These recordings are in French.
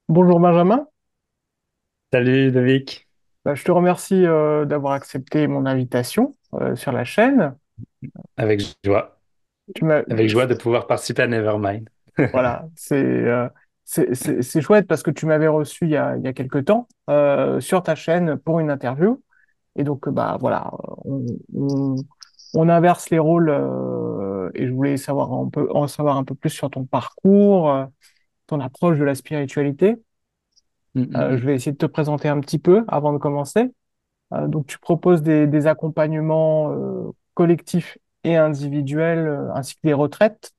Bonjour Benjamin. Salut Ludovic, Je te remercie d'avoir accepté mon invitation sur la chaîne. avec joie, Tu m'as, avec joie de pouvoir participer à Nevermind. voilà, c'est chouette parce que tu m'avais reçu il y a quelque temps sur ta chaîne pour une interview. Et donc, bah voilà, on, on inverse les rôles et je voulais en savoir un peu plus sur ton parcours, ton approche de la spiritualité. Mm, mm, Je mm, vais essayer de te présenter un petit peu avant de commencer. Donc, tu proposes des accompagnements collectifs et individuels, ainsi que des retraites,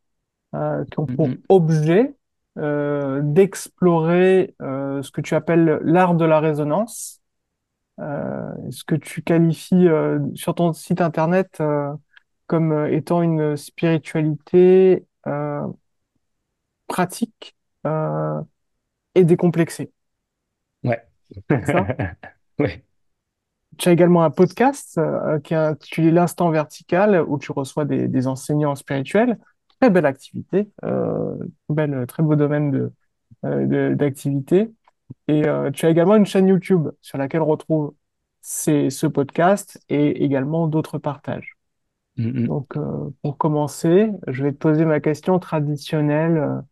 qui ont mm, pour mm. objet d'explorer ce que tu appelles l'art de la résonance, ce que tu qualifies sur ton site internet comme étant une spiritualité pratique euh, et décomplexée. Ouais. C'est ça? Ouais. Tu as également un podcast qui est intitulé L'Instant Vertical, où tu reçois des enseignants spirituels. Très belle activité, très beau domaine d'activité. Et tu as également une chaîne YouTube sur laquelle on retrouve ce podcast et également d'autres partages. Mm, mm. Donc, pour commencer, je vais te poser ma question traditionnelle.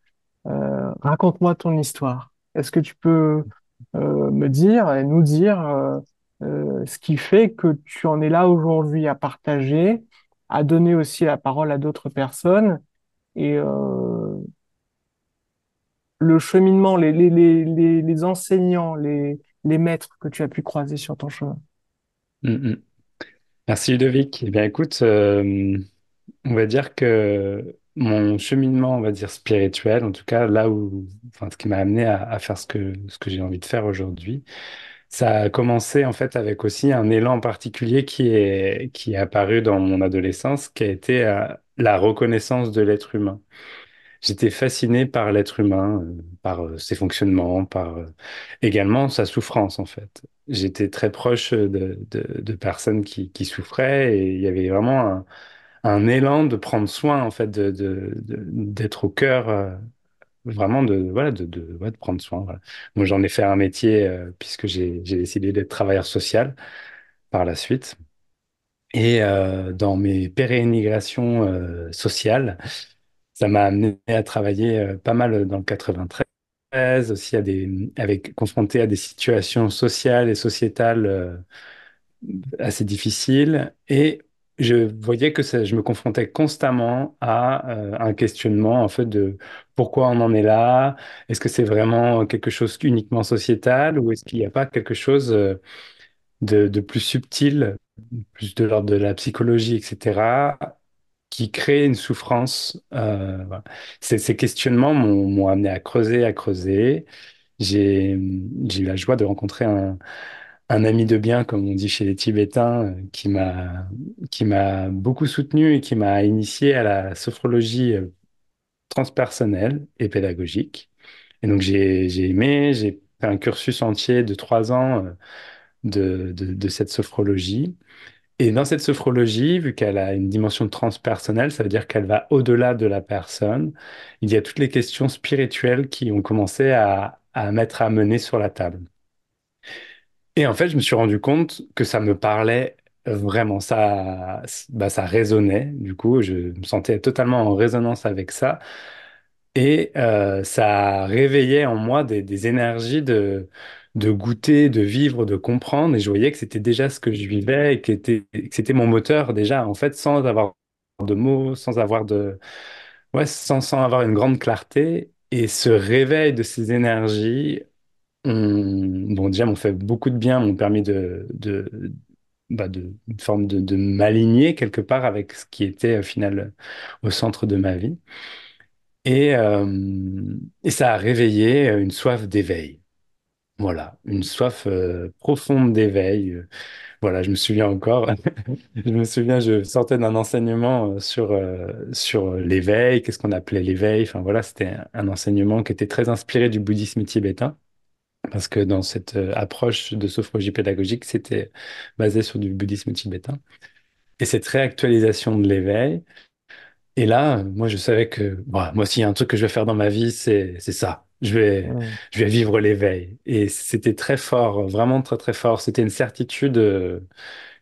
Raconte-moi ton histoire. Est-ce que tu peux me dire et nous dire ce qui fait que tu en es là aujourd'hui à partager, à donner aussi la parole à d'autres personnes et le cheminement, les enseignants, les maîtres que tu as pu croiser sur ton chemin? Mm, mm. Merci Ludovic. Eh bien écoute, on va dire que mon cheminement, on va dire spirituel, en tout cas là où, enfin ce qui m'a amené à faire ce que j'ai envie de faire aujourd'hui, ça a commencé en fait avec aussi un élan particulier qui est apparu dans mon adolescence, qui a été la reconnaissance de l'être humain. J'étais fasciné par l'être humain, par ses fonctionnements, par également sa souffrance en fait. J'étais très proche de personnes qui souffraient et il y avait vraiment un élan de prendre soin en fait, d'être au cœur, vraiment voilà, ouais, de prendre soin. Voilà. Moi, j'en ai fait un métier puisque j'ai décidé d'être travailleur social par la suite. Et dans mes pérégrinations sociales, ça m'a amené à travailler pas mal dans le 93, aussi confronté à des situations sociales et sociétales assez difficiles. Et je voyais que je me confrontais constamment à un questionnement en fait de pourquoi on en est là? Est-ce que c'est vraiment quelque chose uniquement sociétal ou est-ce qu'il n'y a pas quelque chose de plus subtil, plus de l'ordre de la psychologie, etc., qui crée une souffrance. Voilà. Ces questionnements m'ont amené à creuser, à creuser. J'ai, j'ai eu la joie de rencontrer un ami de bien, comme on dit chez les Tibétains, qui m'a beaucoup soutenu et qui m'a initié à la sophrologie transpersonnelle et pédagogique. Et donc j'ai aimé, j'ai fait un cursus entier de 3 ans de cette sophrologie. Et dans cette sophrologie, vu qu'elle a une dimension transpersonnelle, ça veut dire qu'elle va au-delà de la personne. Il y a toutes les questions spirituelles qui ont commencé à mettre à mener sur la table. Et en fait, je me suis rendu compte que ça me parlait vraiment. Ça résonnait. Du coup, je me sentais totalement en résonance avec ça. Et ça réveillait en moi des énergies de goûter, de vivre, de comprendre. Et je voyais que c'était déjà ce que je vivais et que c'était mon moteur déjà, en fait, sans avoir de mots, ouais, sans avoir une grande clarté. Et ce réveil de ces énergies, bon, déjà, m'ont fait beaucoup de bien, m'ont permis une forme de m'aligner quelque part avec ce qui était au final au centre de ma vie. Et, euh, et ça a réveillé une soif d'éveil. Voilà, une soif profonde d'éveil. Voilà, je me souviens encore. Je me souviens, je sortais d'un enseignement sur l'éveil, qu'est-ce qu'on appelait l'éveil. Enfin voilà, c'était un enseignement qui était très inspiré du bouddhisme tibétain. Parce que dans cette approche de sophrologie pédagogique, c'était basé sur du bouddhisme tibétain. Et cette réactualisation de l'éveil. Et là, moi, je savais que, voilà, moi, s'il y a un truc que je vais faire dans ma vie, c'est ça. Mm. je vais vivre l'éveil. Et c'était très fort, vraiment très très fort. C'était une certitude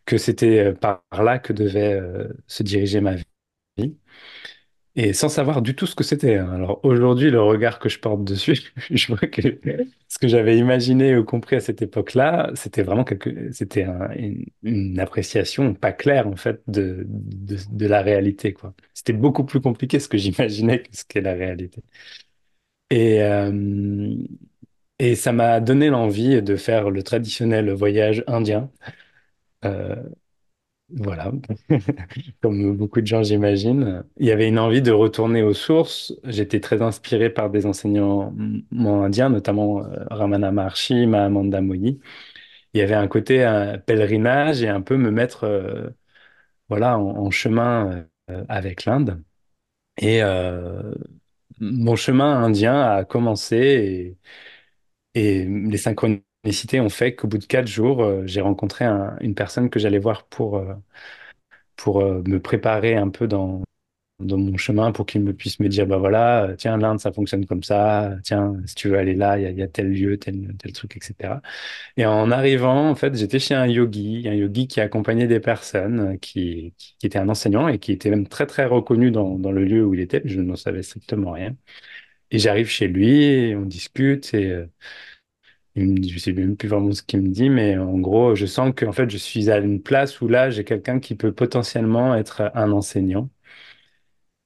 que c'était par là que devait se diriger ma vie. Et sans savoir du tout ce que c'était, hein. Alors aujourd'hui, le regard que je porte dessus, je vois que ce que j'avais imaginé ou compris à cette époque-là, c'était vraiment une appréciation pas claire en fait de la réalité, quoi. C'était beaucoup plus compliqué ce que j'imaginais que ce qu'est la réalité. Et, euh, et ça m'a donné l'envie de faire le traditionnel voyage indien. Euh, voilà, comme beaucoup de gens, j'imagine. Il y avait une envie de retourner aux sources. J'étais très inspiré par des enseignements indiens, notamment Ramana Maharshi, Mahamanda Muni. Il y avait un côté pèlerinage et un peu me mettre voilà, en chemin avec l'Inde. Et mon chemin indien a commencé et les synchronicités ont fait qu'au bout de 4 jours, j'ai rencontré une personne que j'allais voir pour me préparer un peu dans mon chemin pour qu'il me puisse me dire, bah voilà, tiens, l'Inde, ça fonctionne comme ça, tiens, si tu veux aller là, il y a tel lieu, tel truc, etc. Et en arrivant, en fait, j'étais chez un yogi qui accompagnait des personnes, qui était un enseignant et qui était même très, très reconnu dans le lieu où il était, je n'en savais strictement rien. Et j'arrive chez lui, et on discute, et il me dit, je sais même plus vraiment ce qu'il me dit, mais en gros, je sens que en fait, je suis à une place où là, j'ai quelqu'un qui peut potentiellement être un enseignant.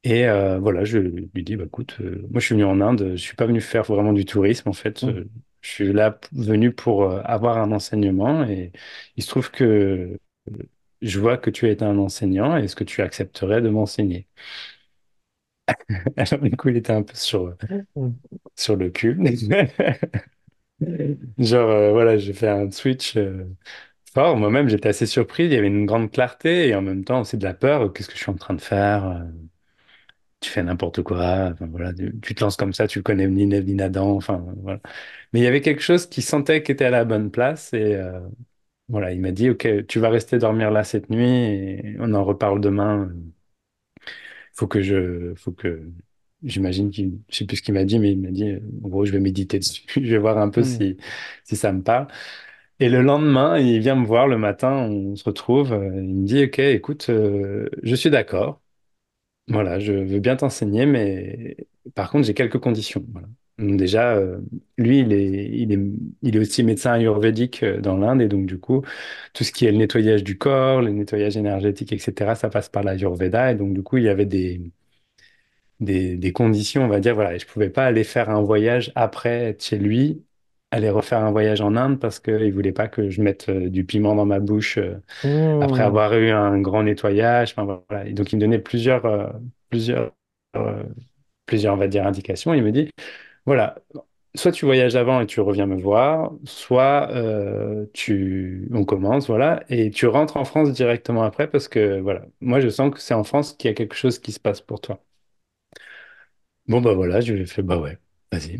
Et voilà, je lui dis, bah, écoute, moi je suis venu en Inde, je suis pas venu faire vraiment du tourisme en fait, Mm. je suis là venu pour avoir un enseignement et il se trouve que je vois que tu es un enseignant, est-ce que tu accepterais de m'enseigner? Alors du coup, il était un peu Mm. sur le cul. Genre, voilà, j'ai fait un switch fort, moi-même j'étais assez surpris, il y avait une grande clarté et en même temps aussi de la peur, qu'est-ce que je suis en train de faire? Tu fais n'importe quoi, enfin, voilà, tu te lances comme ça, tu le connais ni Ned ni Adam, enfin voilà. Mais il y avait quelque chose qui sentait qu'il était à la bonne place et voilà, il m'a dit, OK, tu vas rester dormir là cette nuit et on en reparle demain. Faut que, j'imagine je sais plus ce qu'il m'a dit, mais il m'a dit, en gros, je vais méditer dessus, je vais voir un peu Mm. si ça me parle. Et le lendemain, il vient me voir le matin, on se retrouve, il me dit, OK, écoute, je suis d'accord. Voilà, je veux bien t'enseigner, mais par contre, j'ai quelques conditions. Voilà. Donc déjà, lui, il est aussi médecin ayurvédique dans l'Inde, et donc du coup, tout ce qui est le nettoyage du corps, le nettoyage énergétique, etc., ça passe par l'Ayurveda, et donc du coup, il y avait des conditions, on va dire, voilà, et je pouvais pas aller faire un voyage après être chez lui, aller refaire un voyage en Inde, parce qu'il voulait pas que je mette du piment dans ma bouche après Mm. avoir eu un grand nettoyage. Enfin, voilà. Et donc, il me donnait plusieurs, euh, plusieurs, on va dire, indications. Il me dit, voilà, soit tu voyages avant et tu reviens me voir, soit on commence, voilà, et tu rentres en France directement après parce que, voilà, moi, je sens que c'est en France qu'il y a quelque chose qui se passe pour toi. Bon, bah voilà, je lui ai fait, bah ouais. Vas-y,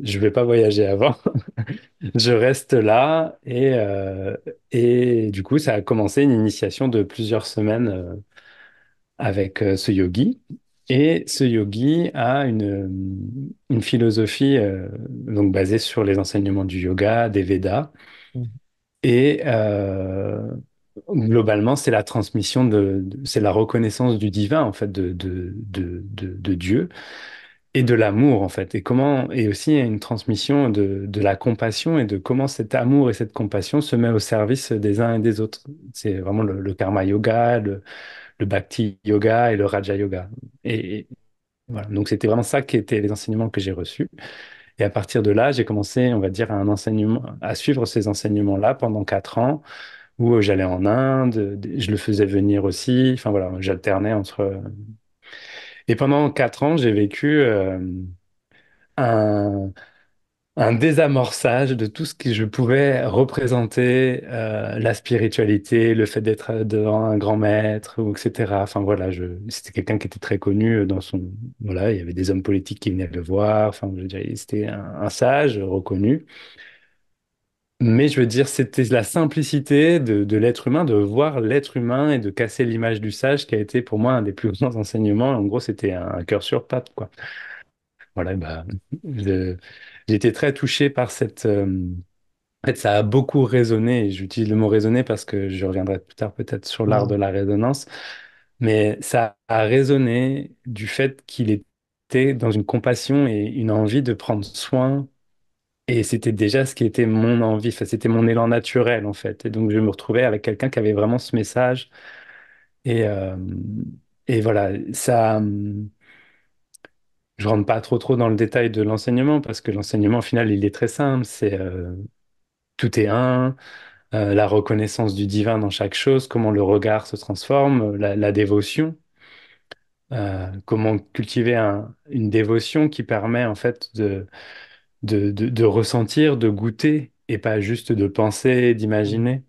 je vais pas voyager avant. Je reste là et du coup, ça a commencé une initiation de plusieurs semaines avec ce yogi. Et ce yogi a une philosophie donc basée sur les enseignements du yoga, des Védas. Mm. Et globalement, c'est la transmission c'est la reconnaissance du divin, en fait, de Dieu et de l'amour, en fait. Et aussi une transmission de la compassion et de comment cet amour et cette compassion se met au service des uns et des autres. C'est vraiment le karma yoga, le bhakti yoga et le raja yoga. Et voilà. Donc, c'était vraiment ça qui étaient les enseignements que j'ai reçus. Et à partir de là, j'ai commencé, on va dire, à suivre ces enseignements-là pendant 4 ans, où j'allais en Inde, je le faisais venir aussi. Enfin voilà, j'alternais entre. Et pendant 4 ans, j'ai vécu un, un désamorçage de tout ce que je pouvais représenter, la spiritualité, le fait d'être devant un grand maître, ou etc. Enfin voilà, c'était quelqu'un qui était très connu dans son. Voilà, il y avait des hommes politiques qui venaient le voir. Enfin, je veux dire, c'était un sage reconnu. Mais je veux dire, c'était la simplicité de l'être humain, de voir l'être humain et de casser l'image du sage qui a été pour moi un des plus grands enseignements. En gros, c'était un cœur sur patte, quoi. voilà, bah, je- j'ai été très touché par cette. En fait, ça a beaucoup résonné. Et j'utilise le mot résonner parce que je reviendrai plus tard peut-être sur l'art de Mm, la résonance. Mais ça a résonné du fait qu'il était dans une compassion et une envie de prendre soin. Et c'était déjà ce qui était mon envie. Enfin, c'était mon élan naturel en fait. Et donc je me retrouvais avec quelqu'un qui avait vraiment ce message. Et, euh, et voilà, ça. Je rentre pas trop dans le détail de l'enseignement parce que l'enseignement au final il est très simple. C'est tout est un. La reconnaissance du divin dans chaque chose, comment le regard se transforme, la dévotion, comment cultiver une dévotion qui permet en fait de ressentir, de goûter et pas juste de penser, mm, d'imaginer.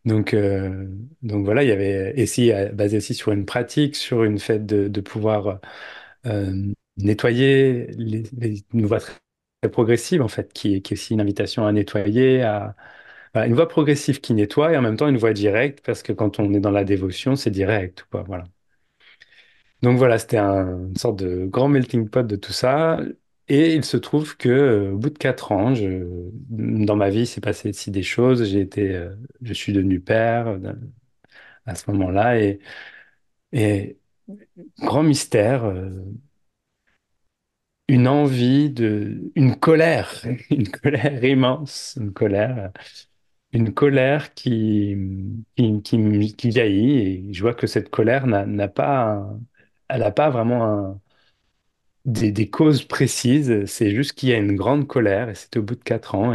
Donc, euh, donc voilà, il y avait ici basé aussi sur une pratique, sur une fait de pouvoir nettoyer une voie très progressive en fait, qui est aussi une invitation à nettoyer, voilà, une voie progressive qui nettoie et en même temps une voie directe, parce que quand on est dans la dévotion, c'est direct, quoi, voilà. Donc voilà, c'était une sorte de grand melting pot de tout ça. Et il se trouve que au bout de 4 ans, dans ma vie, il s'est passé aussi des choses. Je suis devenu père à ce moment-là et grand mystère, une envie une colère, une colère immense, une colère qui jaillit et je vois que cette colère n'a pas, elle n'a pas vraiment des causes précises. C'est juste qu'il y a une grande colère et c'était au bout de 4 ans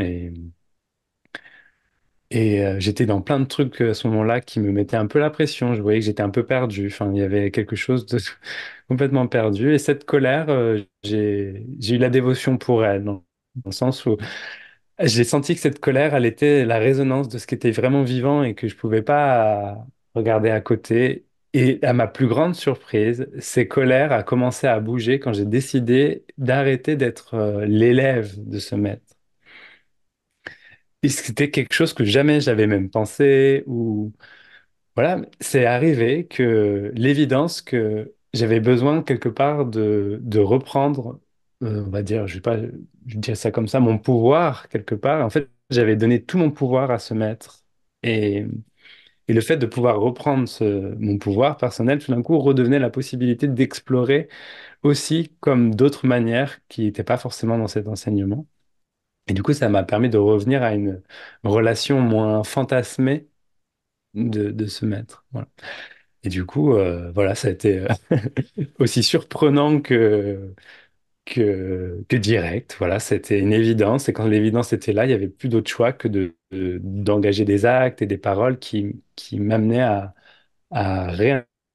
et j'étais dans plein de trucs à ce moment-là qui me mettaient un peu la pression. Je voyais que j'étais un peu perdu. Enfin, il y avait quelque chose de complètement perdu et cette colère, j'ai eu la dévotion pour elle dans le sens où j'ai senti que cette colère, elle était la résonance de ce qui était vraiment vivant et que je pouvais pas regarder à côté. Et à ma plus grande surprise, ces colères a commencé à bouger quand j'ai décidé d'arrêter d'être l'élève de ce maître. Et c'était quelque chose que jamais j'avais même pensé ou voilà, c'est arrivé que l'évidence que j'avais besoin quelque part de reprendre, on va dire, je vais pas, je dirais ça comme ça, mon pouvoir quelque part. En fait, j'avais donné tout mon pouvoir à ce maître. Et, et le fait de pouvoir reprendre mon pouvoir personnel, tout d'un coup, redevenait la possibilité d'explorer aussi comme d'autres manières qui n'étaient pas forcément dans cet enseignement. Et du coup, ça m'a permis de revenir à une relation moins fantasmée de ce maître. Voilà. Et du coup, voilà, ça a été aussi surprenant que direct. Voilà, c'était une évidence. Et quand l'évidence était là, il n'y avait plus d'autre choix que d'engager des actes et des paroles qui m'amenaient à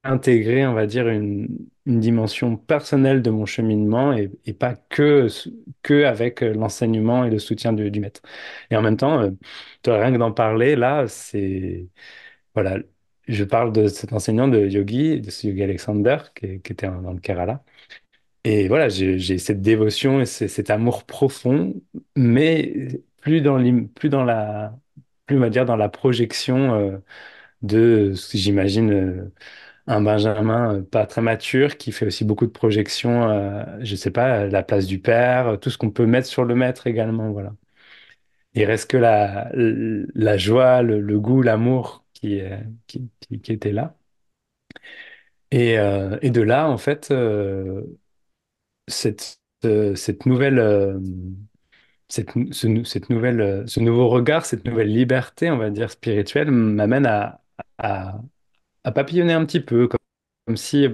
réintégrer, on va dire, une dimension personnelle de mon cheminement et pas que avec l'enseignement et le soutien du maître. Et en même temps, toi, rien que d'en parler, là, voilà, je parle de cet enseignant de yogi, de ce yogi Alexander, qui était dans le Kerala. Et voilà, j'ai cette dévotion et cet amour profond, mais plus dans plus, on va dire, dans la projection de ce que j'imagine un Benjamin pas très mature qui fait aussi beaucoup de projections, je sais pas, la place du père, tout ce qu'on peut mettre sur le maître également, voilà. Il reste que la joie, le goût, l'amour qui était là. Et de là, en fait, cette nouvelle, cette nouvelle, ce nouveau regard, cette nouvelle liberté, on va dire, spirituelle, m'amène à papillonner un petit peu, comme si,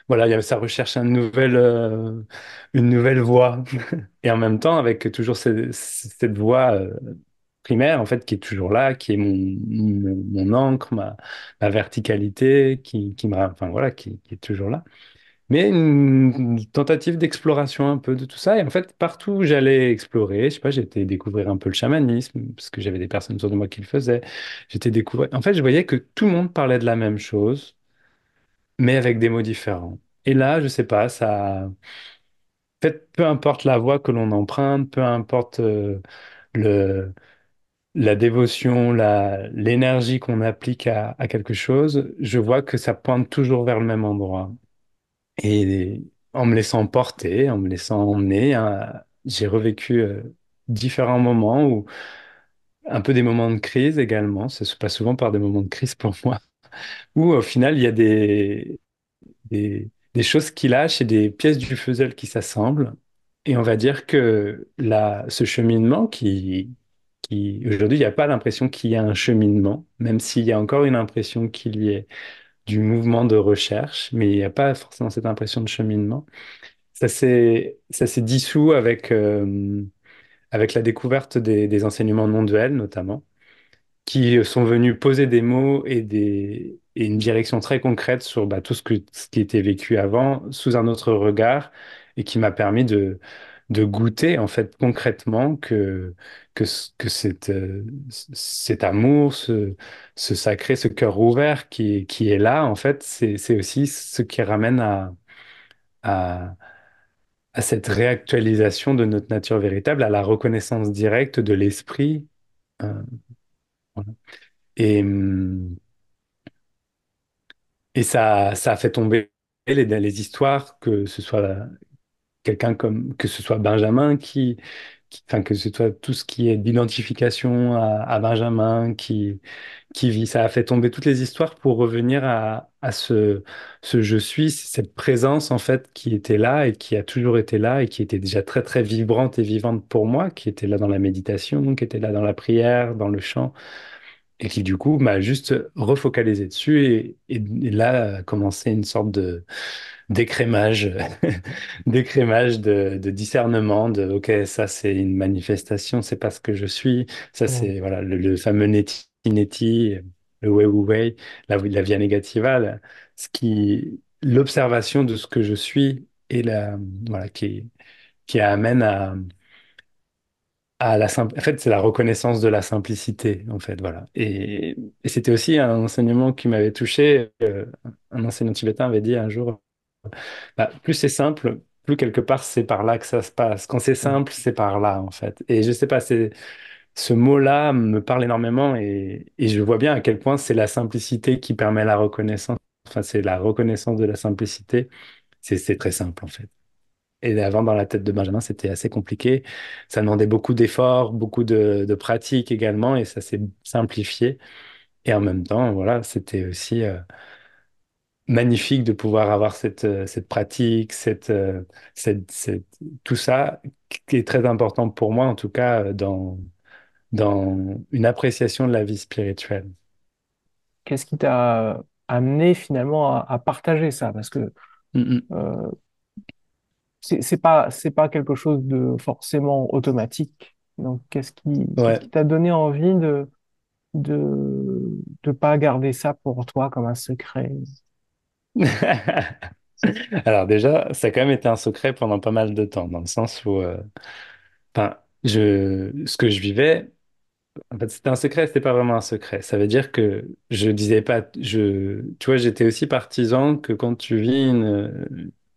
voilà, ça recherche une nouvelle voie. Et en même temps, avec toujours cette voie primaire, en fait, qui est toujours là, qui est mon encre, ma verticalité, enfin, voilà, qui est toujours là. Mais une tentative d'exploration un peu de tout ça. Et en fait, partout où j'allais explorer, je sais pas, j'étais découvrir un peu le chamanisme, parce que j'avais des personnes autour de moi qui le faisaient. J'étais découvrir. En fait, je voyais que tout le monde parlait de la même chose, mais avec des mots différents. Et là, je sais pas, ça. En fait, peu importe la voie que l'on emprunte, peu importe le, la dévotion, l'énergie qu'on applique à quelque chose, je vois que ça pointe toujours vers le même endroit. en me laissant porter, en me laissant emmener, hein. J'ai revécu différents moments où, un peu des moments de crise également, ça se passe souvent par des moments de crise pour moi, où au final il y a des choses qui lâchent et des pièces du puzzle qui s'assemblent. Et on va dire que là, ce cheminement qui aujourd'hui, il n'y a pas l'impression qu'il y a un cheminement, même s'il y a encore une impression qu'il y ait du mouvement de recherche, mais il n'y a pas forcément cette impression de cheminement. Ça s'est dissous avec la découverte des enseignements non duels, notamment, qui sont venus poser des mots et une direction très concrète sur bah, ce qui était vécu avant, sous un autre regard, et qui m'a permis de goûter, en fait, concrètement que cet amour, ce sacré, ce cœur ouvert qui est là, en fait, c'est aussi ce qui ramène à, à cette réactualisation de notre nature véritable, à la reconnaissance directe de l'esprit. euh, voilà. Et, et ça a fait tomber les histoires, que ce soit quelqu'un comme, que ce soit Benjamin enfin, que ce soit tout ce qui est d'identification à Benjamin qui vit. Ça a fait tomber toutes les histoires pour revenir à ce je suis, cette présence en fait qui était là et qui a toujours été là et qui était déjà très très vibrante et vivante pour moi, qui était là dans la méditation, qui était là dans la prière, dans le chant, et qui du coup m'a juste refocalisé dessus et là a commencé une sorte de d'écrémage, d'écrémage de discernement de OK, ça c'est une manifestation, c'est pas ce que je suis, ça Mm. c'est voilà le fameux neti neti, le wei wu wei, la via negativa, l'observation de ce que je suis et la voilà qui amène à en fait, c'est la reconnaissance de la simplicité, en fait, voilà. Et c'était aussi un enseignement qui m'avait touché. Un enseignant tibétain avait dit un jour, bah, plus c'est simple, plus quelque part c'est par là que ça se passe. Quand c'est Mm. simple, c'est par là, en fait. Et je sais pas, ce mot-là me parle énormément et je vois bien à quel point c'est la simplicité qui permet la reconnaissance. Enfin, c'est la reconnaissance de la simplicité. C'est très simple, en fait. Et avant, dans la tête de Benjamin, c'était assez compliqué. Ça demandait beaucoup d'efforts, beaucoup de pratique également, et ça s'est simplifié. Et en même temps, voilà, c'était aussi magnifique de pouvoir avoir cette pratique, tout ça qui est très important pour moi, en tout cas, dans une appréciation de la vie spirituelle. Qu'est-ce qui t'a amené finalement à partager ça? Parce que Mm, euh, c'est pas quelque chose de forcément automatique. Donc, mm. qu'est-ce Ouais. qui t'a donné envie de pas garder ça pour toi comme un secret? Alors déjà, ça a quand même été un secret pendant pas mal de temps, dans le sens où enfin, ce que je vivais, en fait, c'était un secret, c'était pas vraiment un secret. Ça veut dire que je disais pas, tu vois, j'étais aussi partisan que quand tu vis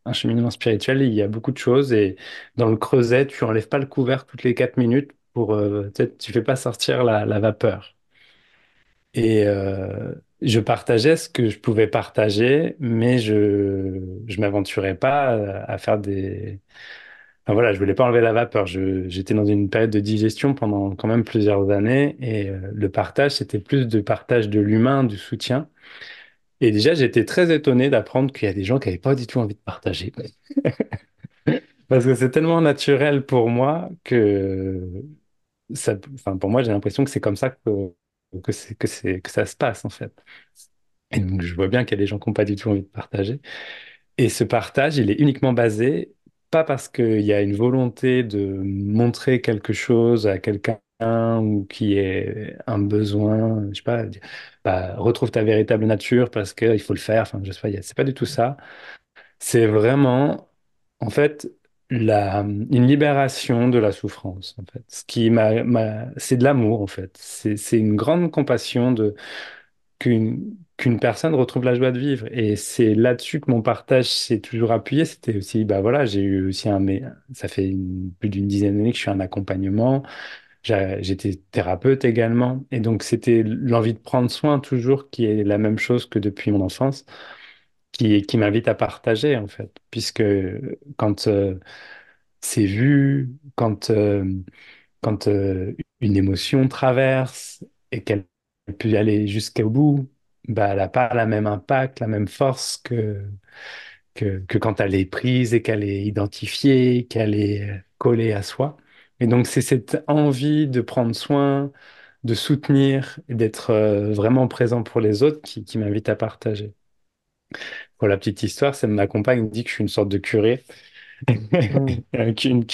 un cheminement spirituel, il y a beaucoup de choses et dans le creuset, tu enlèves pas le couvert toutes les 4 minutes pour, tu sais, tu fais pas sortir la vapeur. Et je partageais ce que je pouvais partager, mais je m'aventurais pas à faire enfin, voilà, je voulais pas enlever la vapeur. J'étais dans une période de digestion pendant quand même plusieurs années et le partage, c'était plus de partage de l'humain, du soutien. Et déjà, j'étais très étonné d'apprendre qu'il y a des gens qui n'avaient pas du tout envie de partager. Parce que c'est tellement naturel pour moi que enfin, pour moi, j'ai l'impression que c'est comme ça que ça se passe en fait. Et donc, je vois bien qu'il y a des gens qui n'ont pas du tout envie de partager. Et ce partage, il est uniquement basé, pas parce qu'il y a une volonté de montrer quelque chose à quelqu'un ou qui est un besoin, je sais pas, bah, retrouve ta véritable nature parce qu'il faut le faire. Enfin, je sais pas, c'est pas du tout ça. C'est vraiment, en fait, une libération de la souffrance, en fait. C'est de l'amour, en fait. C'est une grande compassion qu'une personne retrouve la joie de vivre. Et c'est là-dessus que mon partage s'est toujours appuyé. C'était aussi, bah voilà, j'ai eu aussi mais ça fait plus d'une dizaine d'années que je suis en accompagnement. J'étais thérapeute également. Et donc, c'était l'envie de prendre soin toujours qui est la même chose que depuis mon enfance, qui m'invite à partager, en fait, puisque quand c'est vu, quand une émotion traverse et qu'elle peut aller jusqu'au bout, bah, elle n'a pas la même impact, la même force que quand elle est prise et qu'elle est identifiée, qu'elle est collée à soi. Et donc, c'est cette envie de prendre soin, de soutenir et d'être vraiment présent pour les autres qui m'invite à partager. Pour la petite histoire, c'est ma compagne dit que je suis une sorte de curé. Mm.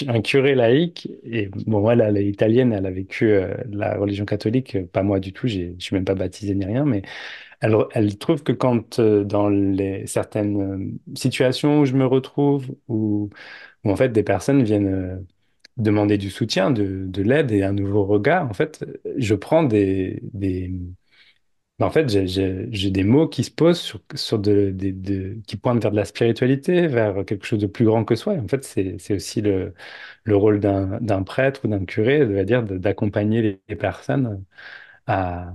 Un curé laïque. Et bon, elle est italienne, elle a vécu la religion catholique, pas moi du tout, je suis même pas baptisé ni rien, mais elle trouve que quand dans certaines situations où je me retrouve, où en fait des personnes viennent demander du soutien, de l'aide et un nouveau regard, en fait, je prends en fait, j'ai des mots qui se posent sur qui pointent vers de la spiritualité, vers quelque chose de plus grand que soi. Et en fait, c'est aussi le rôle d'un prêtre ou d'un curé, dire d'accompagner les personnes à,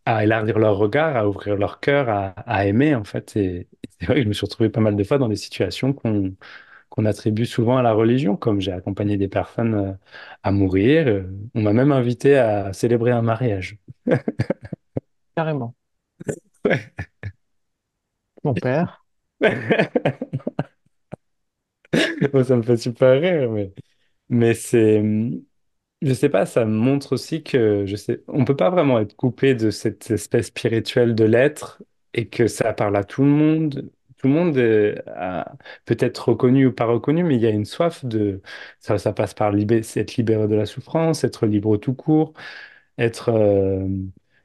à élargir leur regard, à ouvrir leur cœur, à aimer, en fait. Et c'est vrai que je me suis retrouvé pas mal de fois dans des situations qu'on attribue souvent à la religion, comme j'ai accompagné des personnes à mourir. On m'a même invité à célébrer un mariage. Carrément. Mon père. Moi, ça me fait super rire, mais je sais pas, ça me montre aussi que, on peut pas vraiment être coupé de cette espèce spirituelle de l'être et que ça parle à tout le monde. Tout le monde a peut-être reconnu ou pas reconnu, mais il y a une soif ça passe par être libéré de la souffrance, être libre tout court, être,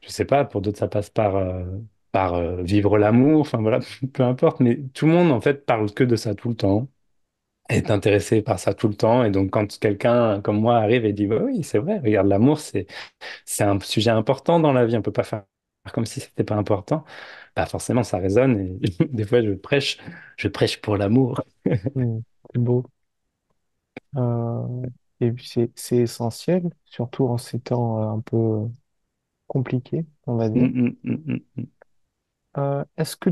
je sais pas, pour d'autres, ça passe par vivre l'amour, enfin voilà, peu importe, mais tout le monde, en fait, parle que de ça tout le temps est intéressé par ça tout le temps. Et donc, quand quelqu'un comme moi arrive et dit, bah oui, c'est vrai, regarde, l'amour, c'est un sujet important dans la vie, on peut pas faire comme si c'était pas important, bah forcément, ça résonne. Et des fois, je prêche pour l'amour. Mm. C'est beau. Euh, et puis c'est essentiel, surtout en ces temps un peu compliqués, on va dire. Mm. Est-ce que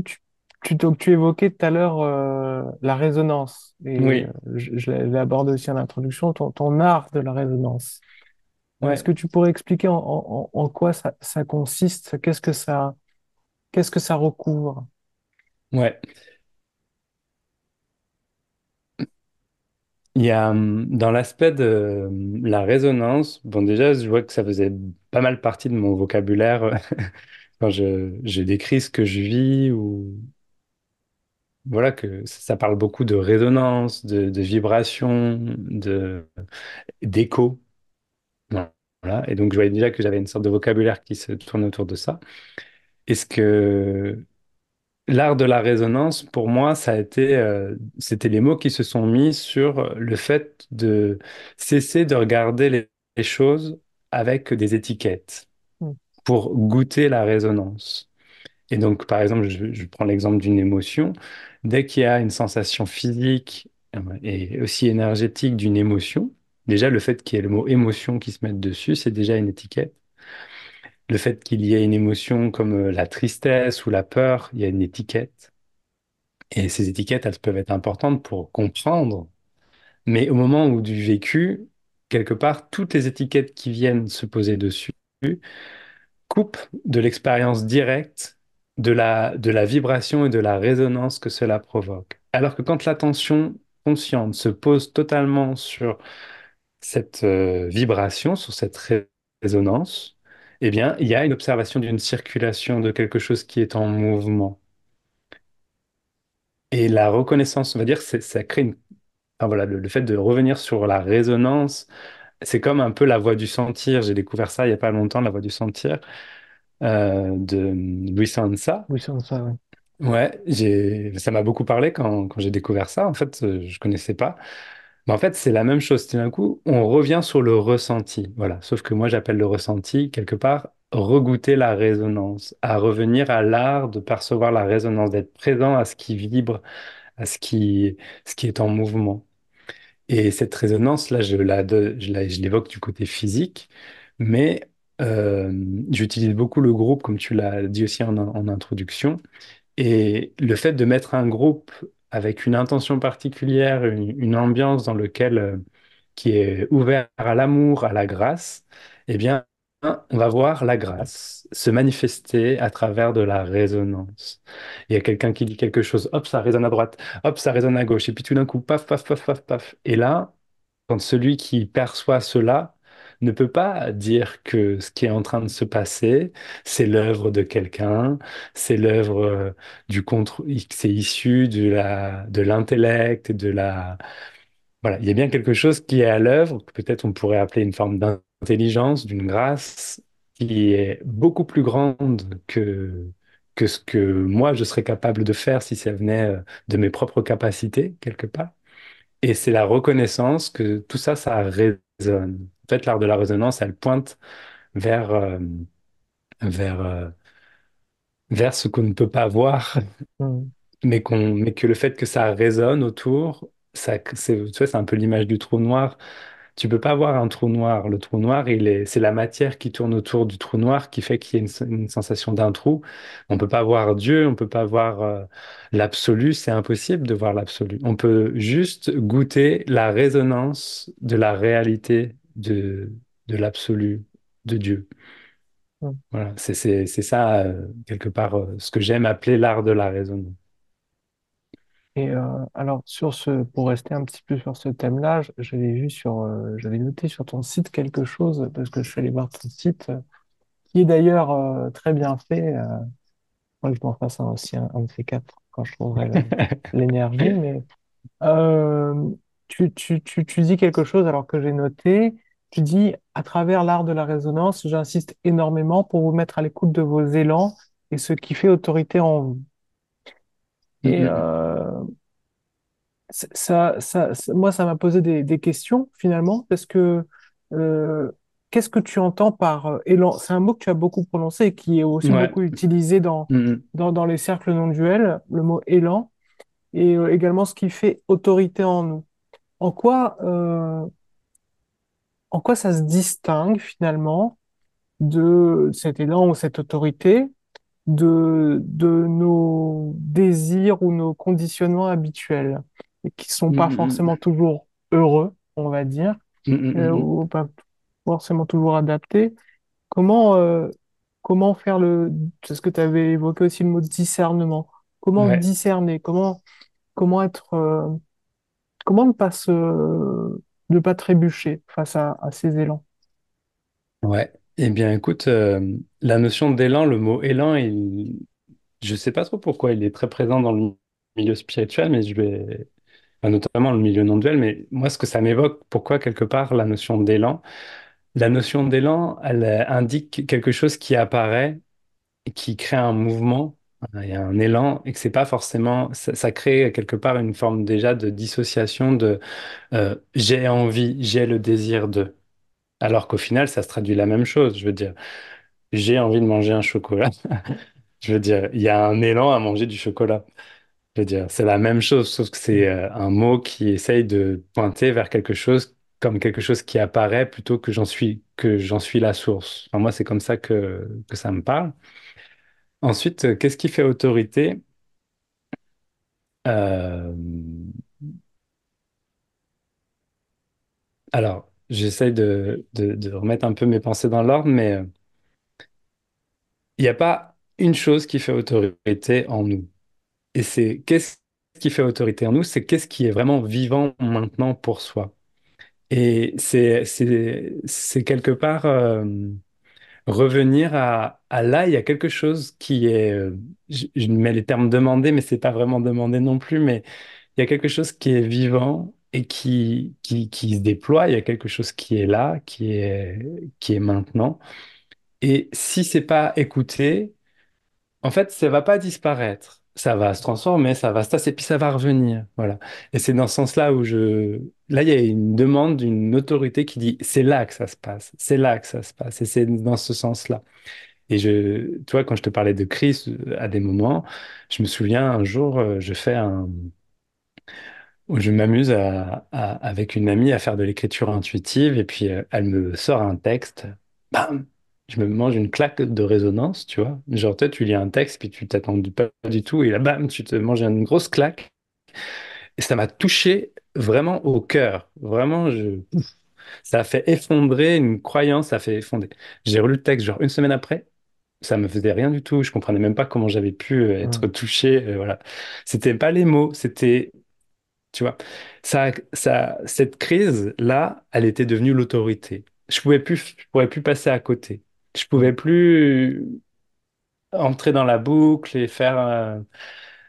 donc, tu évoquais tout à l'heure la résonance, et Oui, je l'ai abordé aussi en introduction, ton art de la résonance. Est-ce ouais, que tu pourrais expliquer en quoi ça consiste? Qu'est-ce que ça recouvre? ouais. Il y a dans l'aspect de la résonance, bon déjà, je vois que ça faisait pas mal partie de mon vocabulaire quand je décris ce que je vis ou voilà que ça parle beaucoup de résonance, de vibration, d'écho. Voilà. Et donc, je voyais déjà que j'avais une sorte de vocabulaire qui se tourne autour de ça. Est-ce que l'art de la résonance, pour moi, c'était les mots qui se sont mis sur le fait de cesser de regarder les choses avec des étiquettes Hmm. pour goûter la résonance. Et donc, par exemple, je prends l'exemple d'une émotion. Dès qu'il y a une sensation physique et aussi énergétique d'une émotion, déjà le fait qu'il y ait le mot émotion qui se mette dessus, c'est déjà une étiquette. Le fait qu'il y ait une émotion comme la tristesse ou la peur, il y a une étiquette. Et ces étiquettes, elles peuvent être importantes pour comprendre. Mais au moment où du vécu, quelque part, toutes les étiquettes qui viennent se poser dessus coupe de l'expérience directe de la vibration et de la résonance que cela provoque. Alors que quand l'attention consciente se pose totalement sur cette vibration, sur cette résonance, eh bien, il y a une observation d'une circulation de quelque chose qui est en mouvement. Et la reconnaissance, on va dire, ça crée enfin, voilà, le fait de revenir sur la résonance, c'est comme un peu la voie du sentir. J'ai découvert ça il n'y a pas longtemps, la voie du sentir de Louis Sansa. Oui, ça, oui. Ouais, ça m'a beaucoup parlé quand j'ai découvert ça. En fait, je connaissais pas. Mais en fait, c'est la même chose. Tout d'un coup, on revient sur le ressenti. Voilà. Sauf que moi, j'appelle le ressenti, quelque part, regoûter la résonance, à revenir à l'art de percevoir la résonance, d'être présent à ce qui vibre, à ce qui est en mouvement. Et cette résonance, là, je l'évoque du côté physique, mais j'utilise beaucoup le groupe, comme tu l'as dit aussi en introduction. Et le fait de mettre un groupe avec une intention particulière, une ambiance dans laquelle qui est ouvert à l'amour, à la grâce, eh bien, on va voir la grâce se manifester à travers de la résonance. Il y a quelqu'un qui dit quelque chose, hop, ça résonne à droite, hop, ça résonne à gauche, et puis tout d'un coup, paf, paf, paf, paf, paf. Et là, quand celui qui perçoit cela ne peut pas dire que ce qui est en train de se passer, c'est l'œuvre de quelqu'un, c'est l'œuvre du contre, c'est issu de l'intellect, de la voilà, il y a bien quelque chose qui est à l'œuvre, que peut-être on pourrait appeler une forme d'intelligence, d'une grâce, qui est beaucoup plus grande que ce que moi je serais capable de faire si ça venait de mes propres capacités, quelque part. Et c'est la reconnaissance que tout ça, ça résonne. En fait, l'art de la résonance, elle pointe vers, vers, vers ce qu'on ne peut pas voir, Mm. mais que le fait que ça résonne autour, tu vois, c'est un peu l'image du trou noir. Tu peux pas voir un trou noir. Le trou noir, c'est la matière qui tourne autour du trou noir qui fait qu'il y a une sensation d'un trou. On peut pas voir Dieu, on peut pas voir l'absolu. C'est impossible de voir l'absolu. On peut juste goûter la résonance de la réalité de l'absolu de Dieu. Mm. Voilà, c'est ça, quelque part, ce que j'aime appeler l'art de la résonance. Et alors, pour rester un petit peu sur ce thème-là, j'avais vu j'avais noté sur ton site quelque chose, parce que je suis allé voir ton site, qui est d'ailleurs très bien fait. Moi, je m'en fasse aussi un de ces quatre quand je trouverai l'énergie. Mais euh, tu dis quelque chose alors que j'ai noté. Tu dis, à travers l'art de la résonance, j'insiste énormément pour vous mettre à l'écoute de vos élans et ce qui fait autorité en vous. Mm, Et mm. moi, ça m'a posé des questions finalement, parce que euh, qu'est-ce que tu entends par élan? C'est un mot que tu as beaucoup prononcé et qui est aussi Ouais. beaucoup utilisé Mm, mm. dans les cercles non duels, le mot élan, et également ce qui fait autorité en nous. En quoi, euh, en quoi ça se distingue finalement de cet élan ou cette autorité de nos désirs ou nos conditionnements habituels, et qui sont Mm, pas mm, forcément toujours heureux, on va dire, mm. Mm, mm, mm. ou pas forcément toujours adaptés. Comment, comment faire c'est ce que tu avais évoqué aussi le mot discernement. Comment Ouais. discerner? Comment être, comment ne pas trébucher face à ces élans? Ouais. Eh bien, écoute, la notion d'élan, le mot élan, je sais pas trop pourquoi il est très présent dans le milieu spirituel, mais enfin, notamment le milieu non-duel, mais moi, ce que ça m'évoque, pourquoi quelque part la notion d'élan, elle indique quelque chose qui apparaît, et qui crée un mouvement, il y a un élan, et que c'est pas forcément, ça crée quelque part une forme déjà de dissociation de j'ai envie, j'ai le désir de. Alors qu'au final, ça se traduit la même chose. Je veux dire, j'ai envie de manger un chocolat. Je veux dire, il y a un élan à manger du chocolat. Je veux dire, c'est la même chose, sauf que c'est un mot qui essaye de pointer vers quelque chose comme quelque chose qui apparaît plutôt que j'en suis la source. Enfin, moi, c'est comme ça que ça me parle. Ensuite, qu'est-ce qui fait autorité? Euh, alors, j'essaye de remettre un peu mes pensées dans l'ordre, mais il n'y a pas une chose qui fait autorité en nous. Et c'est qu'est-ce qui fait autorité en nous? C'est qu'est-ce qui est vraiment vivant maintenant pour soi. Et c'est quelque part revenir à là, il y a quelque chose qui est, je mets les termes demandé, mais c'est pas vraiment demandé non plus, mais il y a quelque chose qui est vivant et qui se déploie, il y a quelque chose qui est là, qui est maintenant. Et si c'est pas écouté, en fait, ça va pas disparaître. Ça va se transformer, ça va se tasser, puis ça va revenir. Voilà. Et c'est dans ce sens-là là, il y a une demande d'une autorité qui dit, c'est là que ça se passe, c'est là que ça se passe, et c'est dans ce sens-là. Et tu vois, quand je te parlais de crise à des moments, je me souviens un jour, je m'amuse avec une amie à faire de l'écriture intuitive, et puis elle me sort un texte. Bam! je me mange une claque de résonance, tu vois. Genre, toi, tu lis un texte, puis tu t'attends pas du tout, et là, bam, tu te manges une grosse claque. Et ça m'a touché vraiment au cœur. Vraiment, ça a fait effondrer une croyance, ça a fait effondrer. J'ai relu le texte, genre, une semaine après, ça me faisait rien du tout. Je comprenais même pas comment j'avais pu être Mhm. touché. Voilà. C'était pas les mots, c'était, tu vois, cette crise-là, elle était devenue l'autorité. Je pourrais plus passer à côté. Je pouvais plus entrer dans la boucle et faire.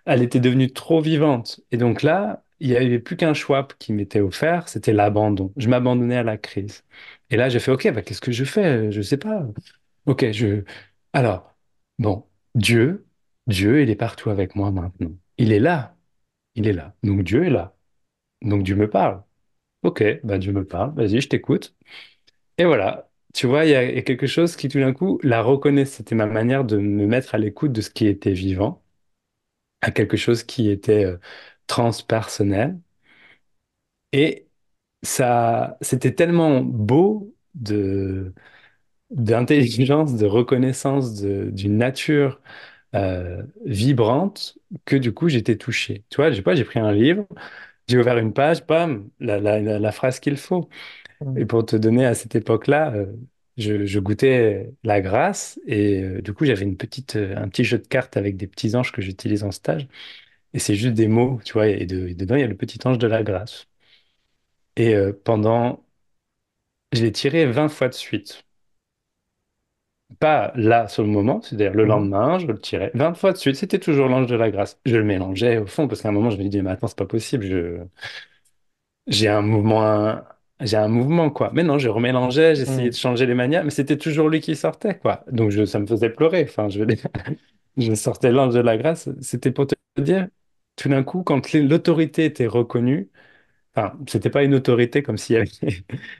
Elle était devenue trop vivante. Et donc là, il n'y avait plus qu'un choix qui m'était offert, c'était l'abandon. Je m'abandonnais à la crise. Et là, j'ai fait, OK, bah, qu'est-ce que je fais? Je sais pas. OK, Alors, bon, Dieu, Dieu, il est partout avec moi maintenant. Il est là. Il est là. Donc Dieu est là. Donc Dieu me parle. OK, bah Dieu me parle. Vas-y, je t'écoute. Et voilà. Tu vois, il y a quelque chose qui tout d'un coup, la reconnaît. C'était ma manière de me mettre à l'écoute de ce qui était vivant, à quelque chose qui était transpersonnel. Et ça, c'était tellement beau d'intelligence, de reconnaissance d'une nature vibrante que du coup j'étais touché. Tu vois, je sais pas, j'ai pris un livre, j'ai ouvert une page, bam, la phrase qu'il faut. Et Mhm. pour te donner à cette époque-là, je goûtais la grâce et du coup j'avais un petit jeu de cartes avec des petits anges que j'utilise en stage. Et c'est juste des mots, tu vois, et dedans il y a le petit ange de la grâce. Et je l'ai tiré 20 fois de suite. Pas là, sur le moment, c'est-à-dire le Mhm. lendemain, je le tirais 20 fois de suite. C'était toujours l'ange de la grâce. Je le mélangeais au fond, parce qu'à un moment, je me disais, mais attends, c'est pas possible. J'ai un mouvement, j'ai un mouvement, quoi. Mais non, je remélangeais, j'essayais de Mhm. changer les manières, mais c'était toujours lui qui sortait, quoi. Donc, ça me faisait pleurer. Enfin, je sortais l'ange de la grâce. C'était pour te dire, tout d'un coup, quand l'autorité était reconnue, enfin, c'était pas une autorité comme s'il y avait,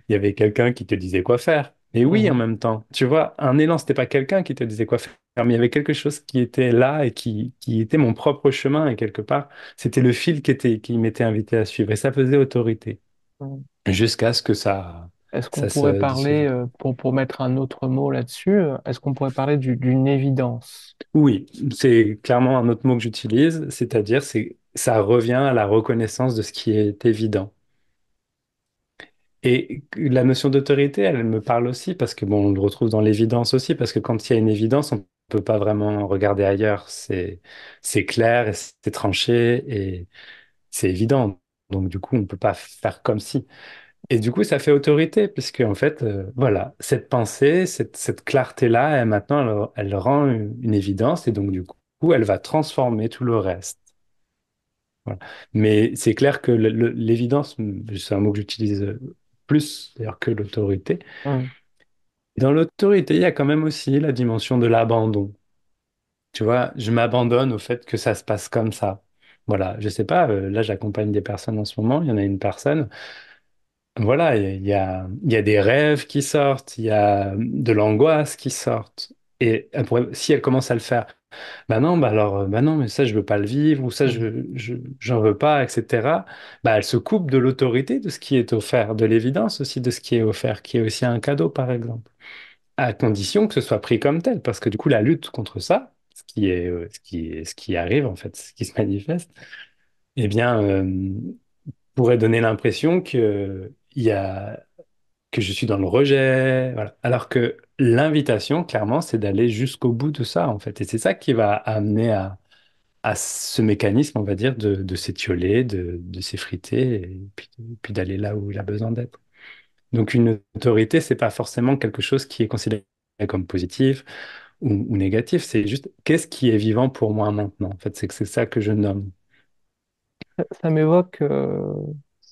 il y avait quelqu'un qui te disait quoi faire. Mais oui, en Mhm. même temps, tu vois, un élan, c'était pas quelqu'un qui te disait quoi faire, mais il y avait quelque chose qui était là et qui était mon propre chemin et quelque part, c'était le fil qui m'était invité à suivre et ça faisait autorité Mhm. jusqu'à ce que Est-ce qu'on ça pourrait se dissolve. parler, pour mettre un autre mot là-dessus, est-ce qu'on pourrait parler d'une évidence? Oui, c'est clairement un autre mot que j'utilise, c'est-à-dire ça revient à la reconnaissance de ce qui est évident. Et la notion d'autorité, elle me parle aussi parce que, bon, on le retrouve dans l'évidence aussi, parce que quand il y a une évidence, on peut pas vraiment regarder ailleurs. C'est clair et c'est tranché et c'est évident. Donc, du coup, on peut pas faire comme si. Et du coup, ça fait autorité, puisque, en fait, voilà, cette pensée, cette clarté-là, maintenant, elle rend une évidence et donc, du coup, elle va transformer tout le reste. Voilà. Mais c'est clair que l'évidence, c'est un mot que j'utilise plus d'ailleurs que l'autorité. Mhm. Et dans l'autorité, il y a quand même aussi la dimension de l'abandon. Tu vois, je m'abandonne au fait que ça se passe comme ça. Voilà, je sais pas, là j'accompagne des personnes en ce moment, il y en a une personne, voilà, il y a des rêves qui sortent, il y a de l'angoisse qui sortent. Et si elle commence à le faire, bah non, bah alors, bah non, mais ça, je veux pas le vivre, ou ça, Mhm. j'en veux pas, etc. Bah, elle se coupe de l'autorité de ce qui est offert, de l'évidence aussi de ce qui est offert, qui est aussi un cadeau, par exemple, à condition que ce soit pris comme tel, parce que du coup, la lutte contre ça, ce qui arrive, en fait, ce qui se manifeste, eh bien, pourrait donner l'impression que je suis dans le rejet, voilà. Alors que l'invitation, clairement, c'est d'aller jusqu'au bout de ça, en fait. Et c'est ça qui va amener à ce mécanisme, on va dire, de s'étioler, de s'effriter, et puis d'aller là où il a besoin d'être. Donc une autorité, c'est pas forcément quelque chose qui est considéré comme positif ou négatif, c'est juste qu'est-ce qui est vivant pour moi maintenant. En fait, c'est que c'est ça que je nomme. Ça m'évoque,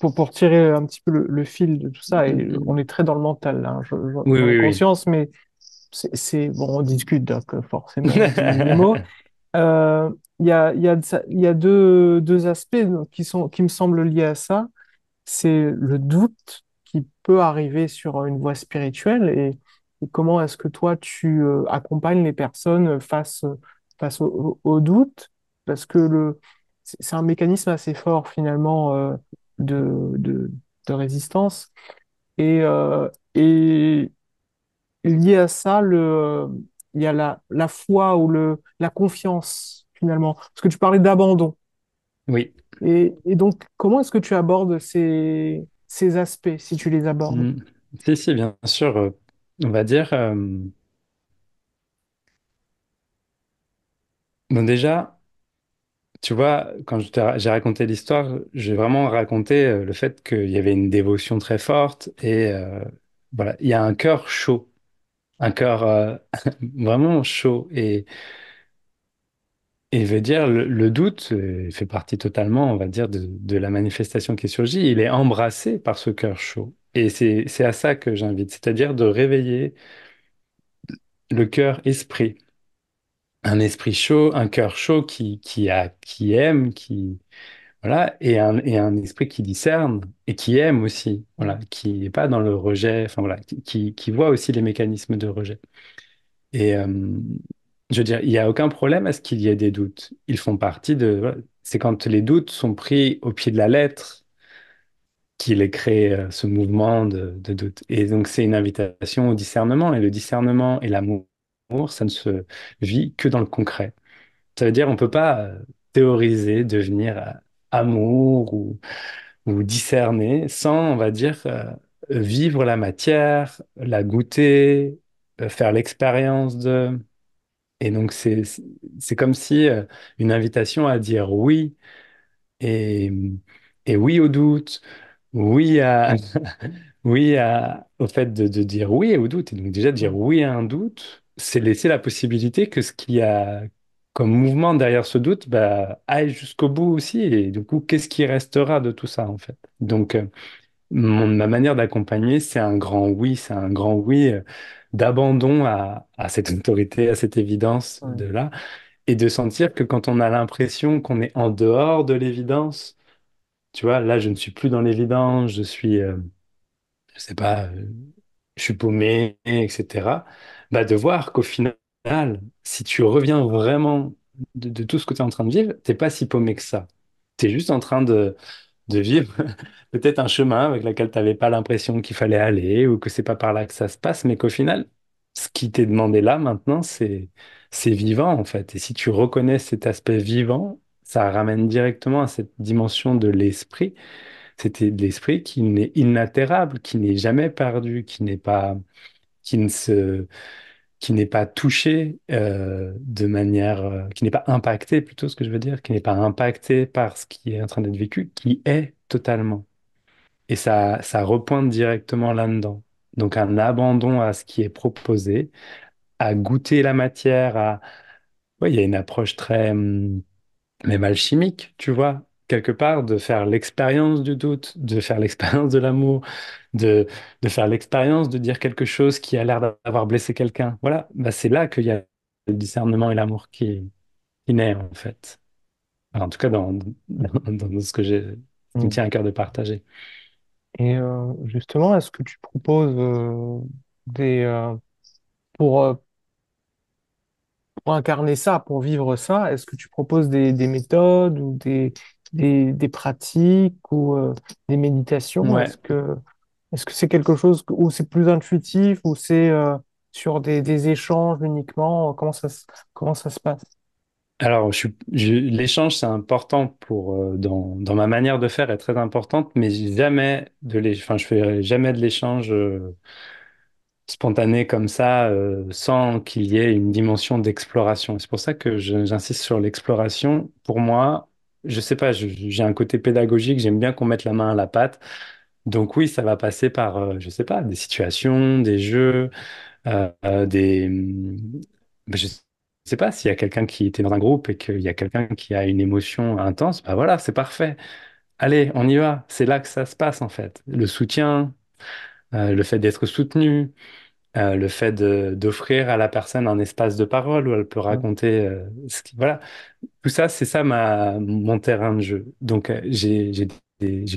pour tirer un petit peu le fil de tout ça, et Mm. on est très dans le mental, là, hein, Oui, j'en ai oui, oui. conscience, mais bon, on discute, donc forcément, on utilise les mots. Il y a deux aspects qui me semblent liés à ça. C'est le doute qui peut arriver sur une voie spirituelle et comment est-ce que toi tu accompagnes les personnes face au doute parce que c'est un mécanisme assez fort finalement de, de, de résistance et lié à ça, il y a la foi ou la confiance, finalement. Parce que tu parlais d'abandon. Oui. Et donc, comment est-ce que tu abordes ces aspects, si tu les abordes? Mm. Si, si, bien sûr. On va dire, bon déjà, tu vois, quand j'ai raconté l'histoire, j'ai vraiment raconté le fait qu'il y avait une dévotion très forte et voilà, il y a un cœur chaud, un cœur vraiment chaud et veut dire le doute fait partie totalement, on va dire, de la manifestation qui surgit. Il est embrassé par ce cœur chaud et c'est à ça que j'invite, c'est-à-dire de réveiller le cœur esprit. Un esprit chaud, un cœur chaud qui aime, voilà, et un esprit qui discerne et qui aime aussi, voilà, Mm. qui n'est pas dans le rejet, enfin voilà, qui voit aussi les mécanismes de rejet. Et je veux dire, il n'y a aucun problème à ce qu'il y ait des doutes. Ils font partie de, voilà, c'est quand les doutes sont pris au pied de la lettre qu'il est créé ce mouvement de doute. Et donc c'est une invitation au discernement, et le discernement et l'amour, ça ne se vit que dans le concret. Ça veut dire on peut pas théoriser, devenir amour ou discerner sans, on va dire, vivre la matière, la goûter, faire l'expérience de. Et donc c'est comme si une invitation à dire oui et, et oui au doute, oui à, oui au fait de dire oui au doute. Et donc déjà dire Mm. oui à un doute, c'est laisser la possibilité que ce qu'il y a comme mouvement derrière ce doute bah, aille jusqu'au bout aussi. Et du coup, qu'est-ce qui restera de tout ça en fait? Donc ma manière d'accompagner, c'est un grand oui, c'est un grand oui d'abandon à cette autorité, à cette évidence Ouais. de là, et de sentir que quand on a l'impression qu'on est en dehors de l'évidence, tu vois, là, je ne suis plus dans l'évidence, je suis, je sais pas, je suis paumé, etc. Bah, de voir qu'au final, si tu reviens vraiment de tout ce que tu es en train de vivre, t'es pas si paumé que ça. Tu es juste en train de vivre peut-être un chemin avec lequel tu n'avais pas l'impression qu'il fallait aller ou que c'est pas par là que ça se passe, mais qu'au final, ce qui t'est demandé là maintenant, c'est vivant en fait. Et si tu reconnais cet aspect vivant, ça ramène directement à cette dimension de l'esprit. C'était de l'esprit qui n'est inaltérable, qui n'est jamais perdu, qui ne se, qui n'est pas touché de manière, qui n'est pas impacté, plutôt ce que je veux dire, qui n'est pas impacté par ce qui est en train d'être vécu, qui est totalement. Et ça repointe directement là-dedans. Donc un abandon à ce qui est proposé, à goûter la matière, à... Ouais, il y a une approche très, même alchimique, tu vois, quelque part, de faire l'expérience du doute, de faire l'expérience de l'amour, de, de faire l'expérience de dire quelque chose qui a l'air d'avoir blessé quelqu'un. Voilà, bah, c'est là qu'il y a le discernement et l'amour qui naît, en fait. Alors, en tout cas, dans ce que j'ai, ce qui me Mm. tient à cœur de partager. Et justement, est-ce que tu proposes des pour, euh, pour incarner ça, pour vivre ça, est-ce que tu proposes des méthodes ou des pratiques ou des méditations? Ouais. Est-ce que c'est quelque chose où c'est plus intuitif ou c'est sur des échanges uniquement? Comment ça se passe? Alors, l'échange, c'est important pour, dans ma manière de faire, est très importante, mais enfin, je fais jamais de l'échange spontané comme ça, sans qu'il y ait une dimension d'exploration. C'est pour ça que j'insiste sur l'exploration. Pour moi, je sais pas, j'ai un côté pédagogique, j'aime bien qu'on mette la main à la pâte. Donc oui, ça va passer par, je sais pas, des situations, des jeux, je sais pas, s'il y a quelqu'un qui était dans un groupe et qu'il y a quelqu'un qui a une émotion intense, bah voilà, c'est parfait. Allez, on y va. C'est là que ça se passe en fait. Le soutien, le fait d'être soutenu, le fait d'offrir à la personne un espace de parole où elle peut Mm. raconter voilà, tout ça, c'est ça mon terrain de jeu. Donc j'ai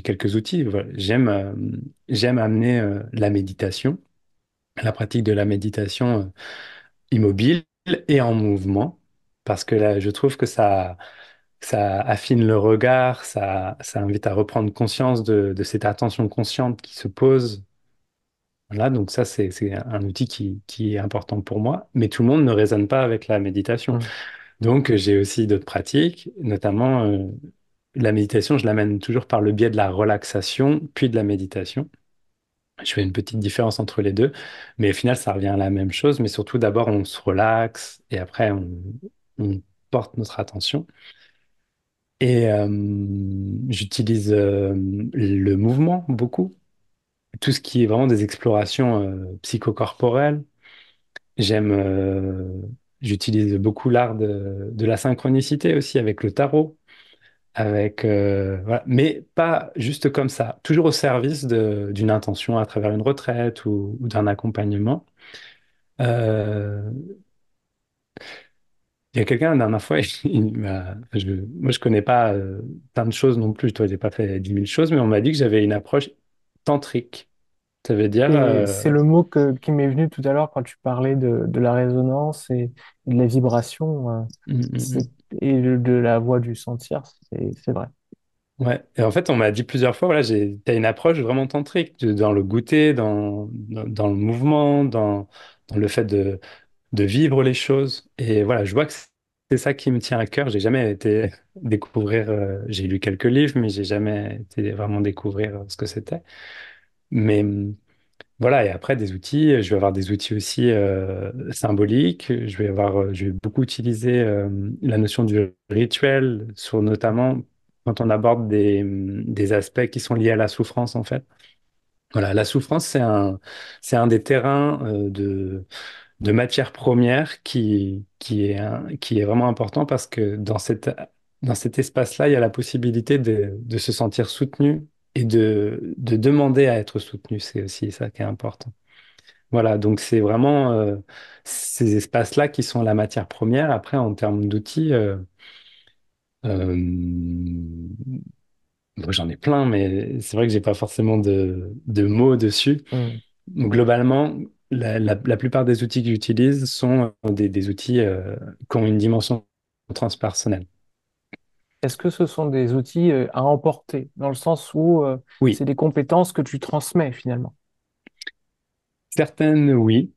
quelques outils. Voilà. J'aime amener la méditation, la pratique de la méditation immobile et en mouvement, parce que là, je trouve que ça affine le regard, ça invite à reprendre conscience de cette attention consciente qui se pose Voilà, donc ça, c'est un outil qui est important pour moi, mais tout le monde ne raisonne pas avec la méditation. Mm. Donc, j'ai aussi d'autres pratiques, notamment la méditation, je l'amène toujours par le biais de la relaxation, puis de la méditation. Je fais une petite différence entre les deux, mais au final, ça revient à la même chose, mais surtout, d'abord, on se relaxe et après, on porte notre attention. Et j'utilise le mouvement beaucoup, tout ce qui est vraiment des explorations psychocorporelles. J'aime, j'utilise beaucoup l'art de la synchronicité aussi avec le tarot, avec voilà. Mais pas juste comme ça, toujours au service d'une intention à travers une retraite ou d'un accompagnement. Euh, il y a quelqu'un la dernière fois, moi je connais pas plein de choses non plus, toi j'ai pas fait 10 000 choses, mais on m'a dit que j'avais une approche tantrique. Ça veut dire C'est le mot qui m'est venu tout à l'heure quand tu parlais de la résonance et de la vibration mm, mm, c'est- mm. et de la voix du sentir, c'est vrai. Ouais, et en fait, on m'a dit plusieurs fois, voilà, t'as une approche vraiment tantrique, dans le goûter, dans le mouvement, dans le fait de vivre les choses. Et voilà, je vois que c'est ça qui me tient à cœur. J'ai jamais été découvrir, j'ai lu quelques livres, mais j'ai jamais été vraiment découvrir ce que c'était. Mais voilà, et après des outils, je vais avoir des outils aussi symboliques. Je vais beaucoup utiliser la notion du rituel, sur notamment quand on aborde des aspects qui sont liés à la souffrance, en fait. Voilà, la souffrance, c'est un des terrains de matière première qui est vraiment important parce que dans cet espace-là, il y a la possibilité de se sentir soutenu et de demander à être soutenu. C'est aussi ça qui est important. Voilà, donc c'est vraiment ces espaces-là qui sont la matière première. Après, en termes d'outils, euh, moi, j'en ai plein, mais c'est vrai que j'ai pas forcément de mots dessus. Mm. Donc, globalement, la plupart des outils que j'utilise sont des outils qui ont une dimension transpersonnelle. Est-ce que ce sont des outils à emporter, dans le sens où c'est Oui, des compétences que tu transmets finalement? certaines, oui.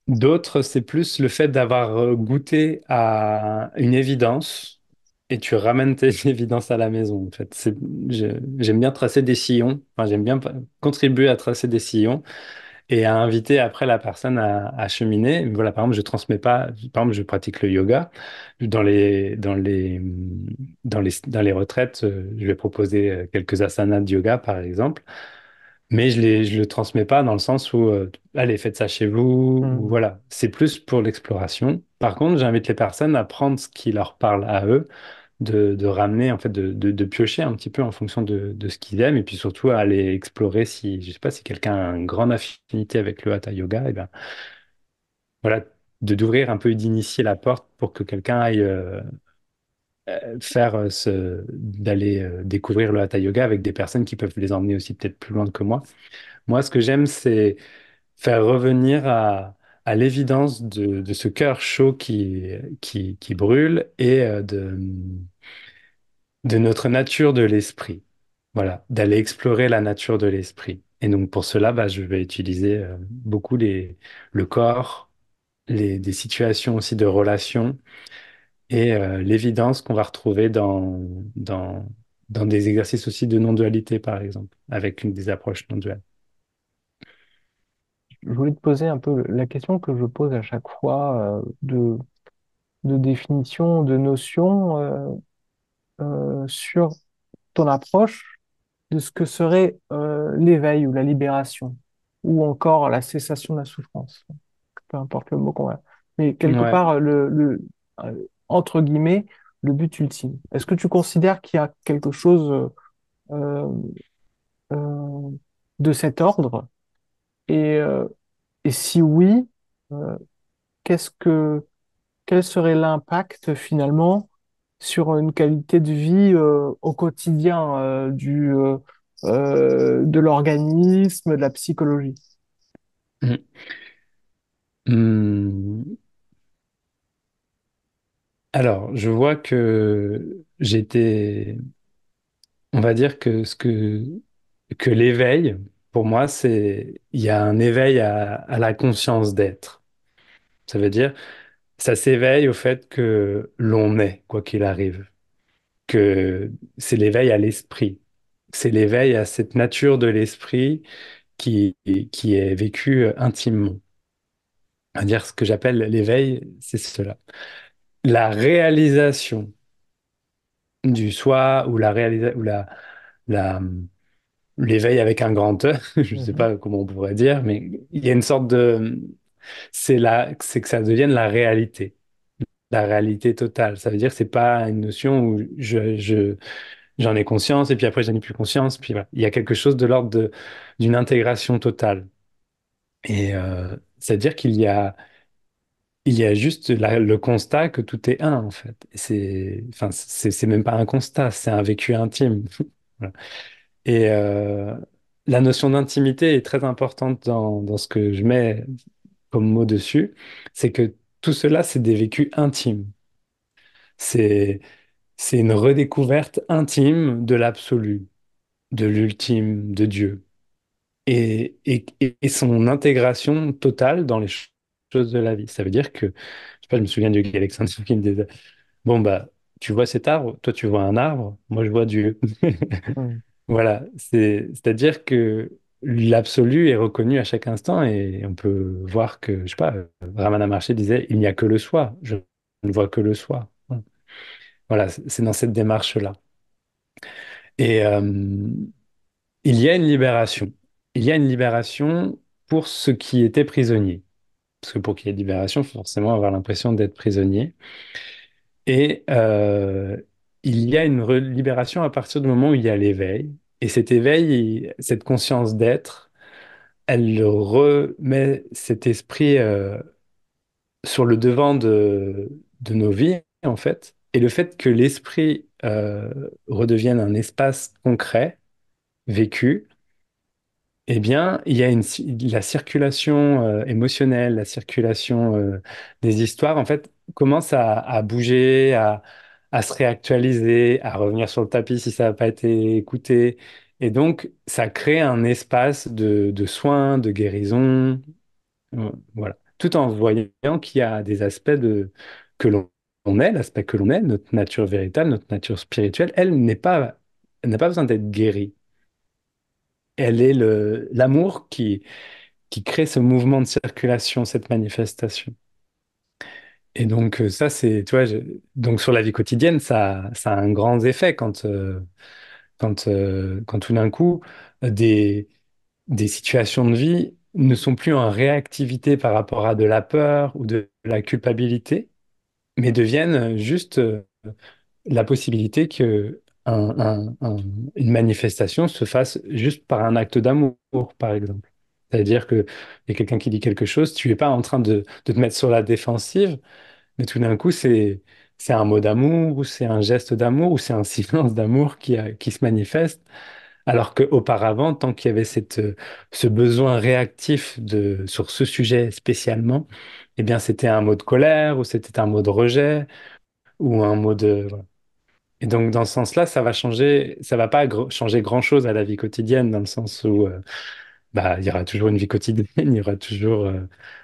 D'autres, c'est plus le fait d'avoir goûté à une évidence et tu ramènes tes évidences à la maison, en fait. J'aime bien tracer des sillons, enfin, j'aime bien contribuer à tracer des sillons et à inviter après la personne à cheminer. Voilà, par exemple, je transmets pas, par exemple, je pratique le yoga. Dans les retraites, je vais proposer quelques asanas de yoga, par exemple. Mais je le transmets pas dans le sens où, allez, faites ça chez vous, ou Mm. voilà. C'est plus pour l'exploration. Par contre, j'invite les personnes à prendre ce qui leur parle à eux, de ramener, en fait, de piocher un petit peu en fonction de ce qu'ils aiment, et puis surtout à aller explorer si, je sais pas, si quelqu'un a une grande affinité avec le hatha yoga, et ben voilà, d'ouvrir un peu, d'initier la porte pour que quelqu'un aille faire d'aller découvrir le hatha yoga avec des personnes qui peuvent les emmener aussi peut-être plus loin que moi. Moi, ce que j'aime, c'est faire revenir à l'évidence de ce cœur chaud qui brûle et de notre nature de l'esprit. Voilà, d'aller explorer la nature de l'esprit. Et donc pour cela, bah, je vais utiliser beaucoup le corps, des situations aussi de relations et l'évidence qu'on va retrouver dans des exercices aussi de non-dualité, par exemple, avec une des approches non-duales. Je voulais te poser un peu la question que je pose à chaque fois de définition, de notion sur ton approche de ce que serait l'éveil ou la libération, ou encore la cessation de la souffrance, peu importe le mot qu'on va. Mais quelque Ouais. part, entre guillemets, le but ultime. Est-ce que tu considères qu'il y a quelque chose euh, euh, de cet ordre? Et, euh, et si oui, euh, qu'est-ce que, quel serait l'impact finalement sur une qualité de vie au quotidien de l'organisme, de la psychologie? Mm. Hmm. Alors, je vois que on va dire que l'éveil, pour moi, il y a un éveil à la conscience d'être. Ça veut dire, ça s'éveille au fait que l'on est, quoi qu'il arrive, que c'est l'éveil à l'esprit. C'est l'éveil à cette nature de l'esprit qui est vécue intimement. À dire ce que j'appelle l'éveil, c'est cela. La réalisation du soi ou la, l'éveil avec un grand E, je ne sais Mhm. pas comment on pourrait dire, mais il y a une sorte de, c'est que ça devienne la réalité totale. Ça veut dire que c'est pas une notion où j'en ai conscience et puis après j'en ai plus conscience. Puis voilà. Il y a quelque chose de l'ordre d'une intégration totale. Et c'est-à-dire il y a juste le constat que tout est un en fait. Et enfin, c'est même pas un constat, c'est un vécu intime. Voilà. Et la notion d'intimité est très importante dans ce que je mets comme mot dessus. C'est que tout cela, c'est des vécus intimes. C'est, c'est une redécouverte intime de l'absolu, de l'ultime, de Dieu. Et son intégration totale dans les choses de la vie. Ça veut dire que, je sais pas, je me souviens du Guy Alexandre qui me disait, bon, bah, tu vois cet arbre, toi tu vois un arbre, moi je vois Dieu. Mhm. Voilà, c'est-à-dire que l'absolu est reconnu à chaque instant et on peut voir que, je sais pas, Ramana Maharshi disait, il n'y a que le soi, je ne vois que le soi. Voilà, c'est dans cette démarche-là. Et il y a une libération. Il y a une libération pour ceux qui étaient prisonniers. Parce que pour qu'il y ait libération, il faut forcément avoir l'impression d'être prisonnier. Et il y a une libération à partir du moment où il y a l'éveil. Et cet éveil, cette conscience d'être, elle remet cet esprit sur le devant de nos vies, en fait. Et le fait que l'esprit redevienne un espace concret, vécu, eh bien, il y a la circulation émotionnelle, la circulation des histoires, en fait, commence à bouger, à se réactualiser, à revenir sur le tapis si ça n'a pas été écouté. Et donc, ça crée un espace de soins, de guérison, voilà. Tout en voyant qu'il y a des aspects que l'on est, l'aspect que l'on est, notre nature véritable, notre nature spirituelle, elle n'a pas besoin d'être guérie. Elle est l'amour qui crée ce mouvement de circulation, cette manifestation. Et donc, ça, tu vois, donc sur la vie quotidienne, ça a un grand effet quand tout d'un coup, des, des situations de vie ne sont plus en réactivité par rapport à de la peur ou de la culpabilité, mais deviennent juste la possibilité que une manifestation se fasse juste par un acte d'amour, par exemple. C'est-à-dire que il y a quelqu'un qui dit quelque chose, tu n'es pas en train de te mettre sur la défensive, mais tout d'un coup, c'est un mot d'amour, ou c'est un geste d'amour, ou c'est un silence d'amour qui se manifeste. Alors qu'auparavant, tant qu'il y avait ce besoin réactif sur ce sujet spécialement, eh bien, c'était un mot de colère, ou c'était un mot de rejet, ou un mot de... voilà. Et donc, dans ce sens-là, ça va pas changer grand-chose à la vie quotidienne, dans le sens où bah, il y aura toujours une vie quotidienne, il y aura toujours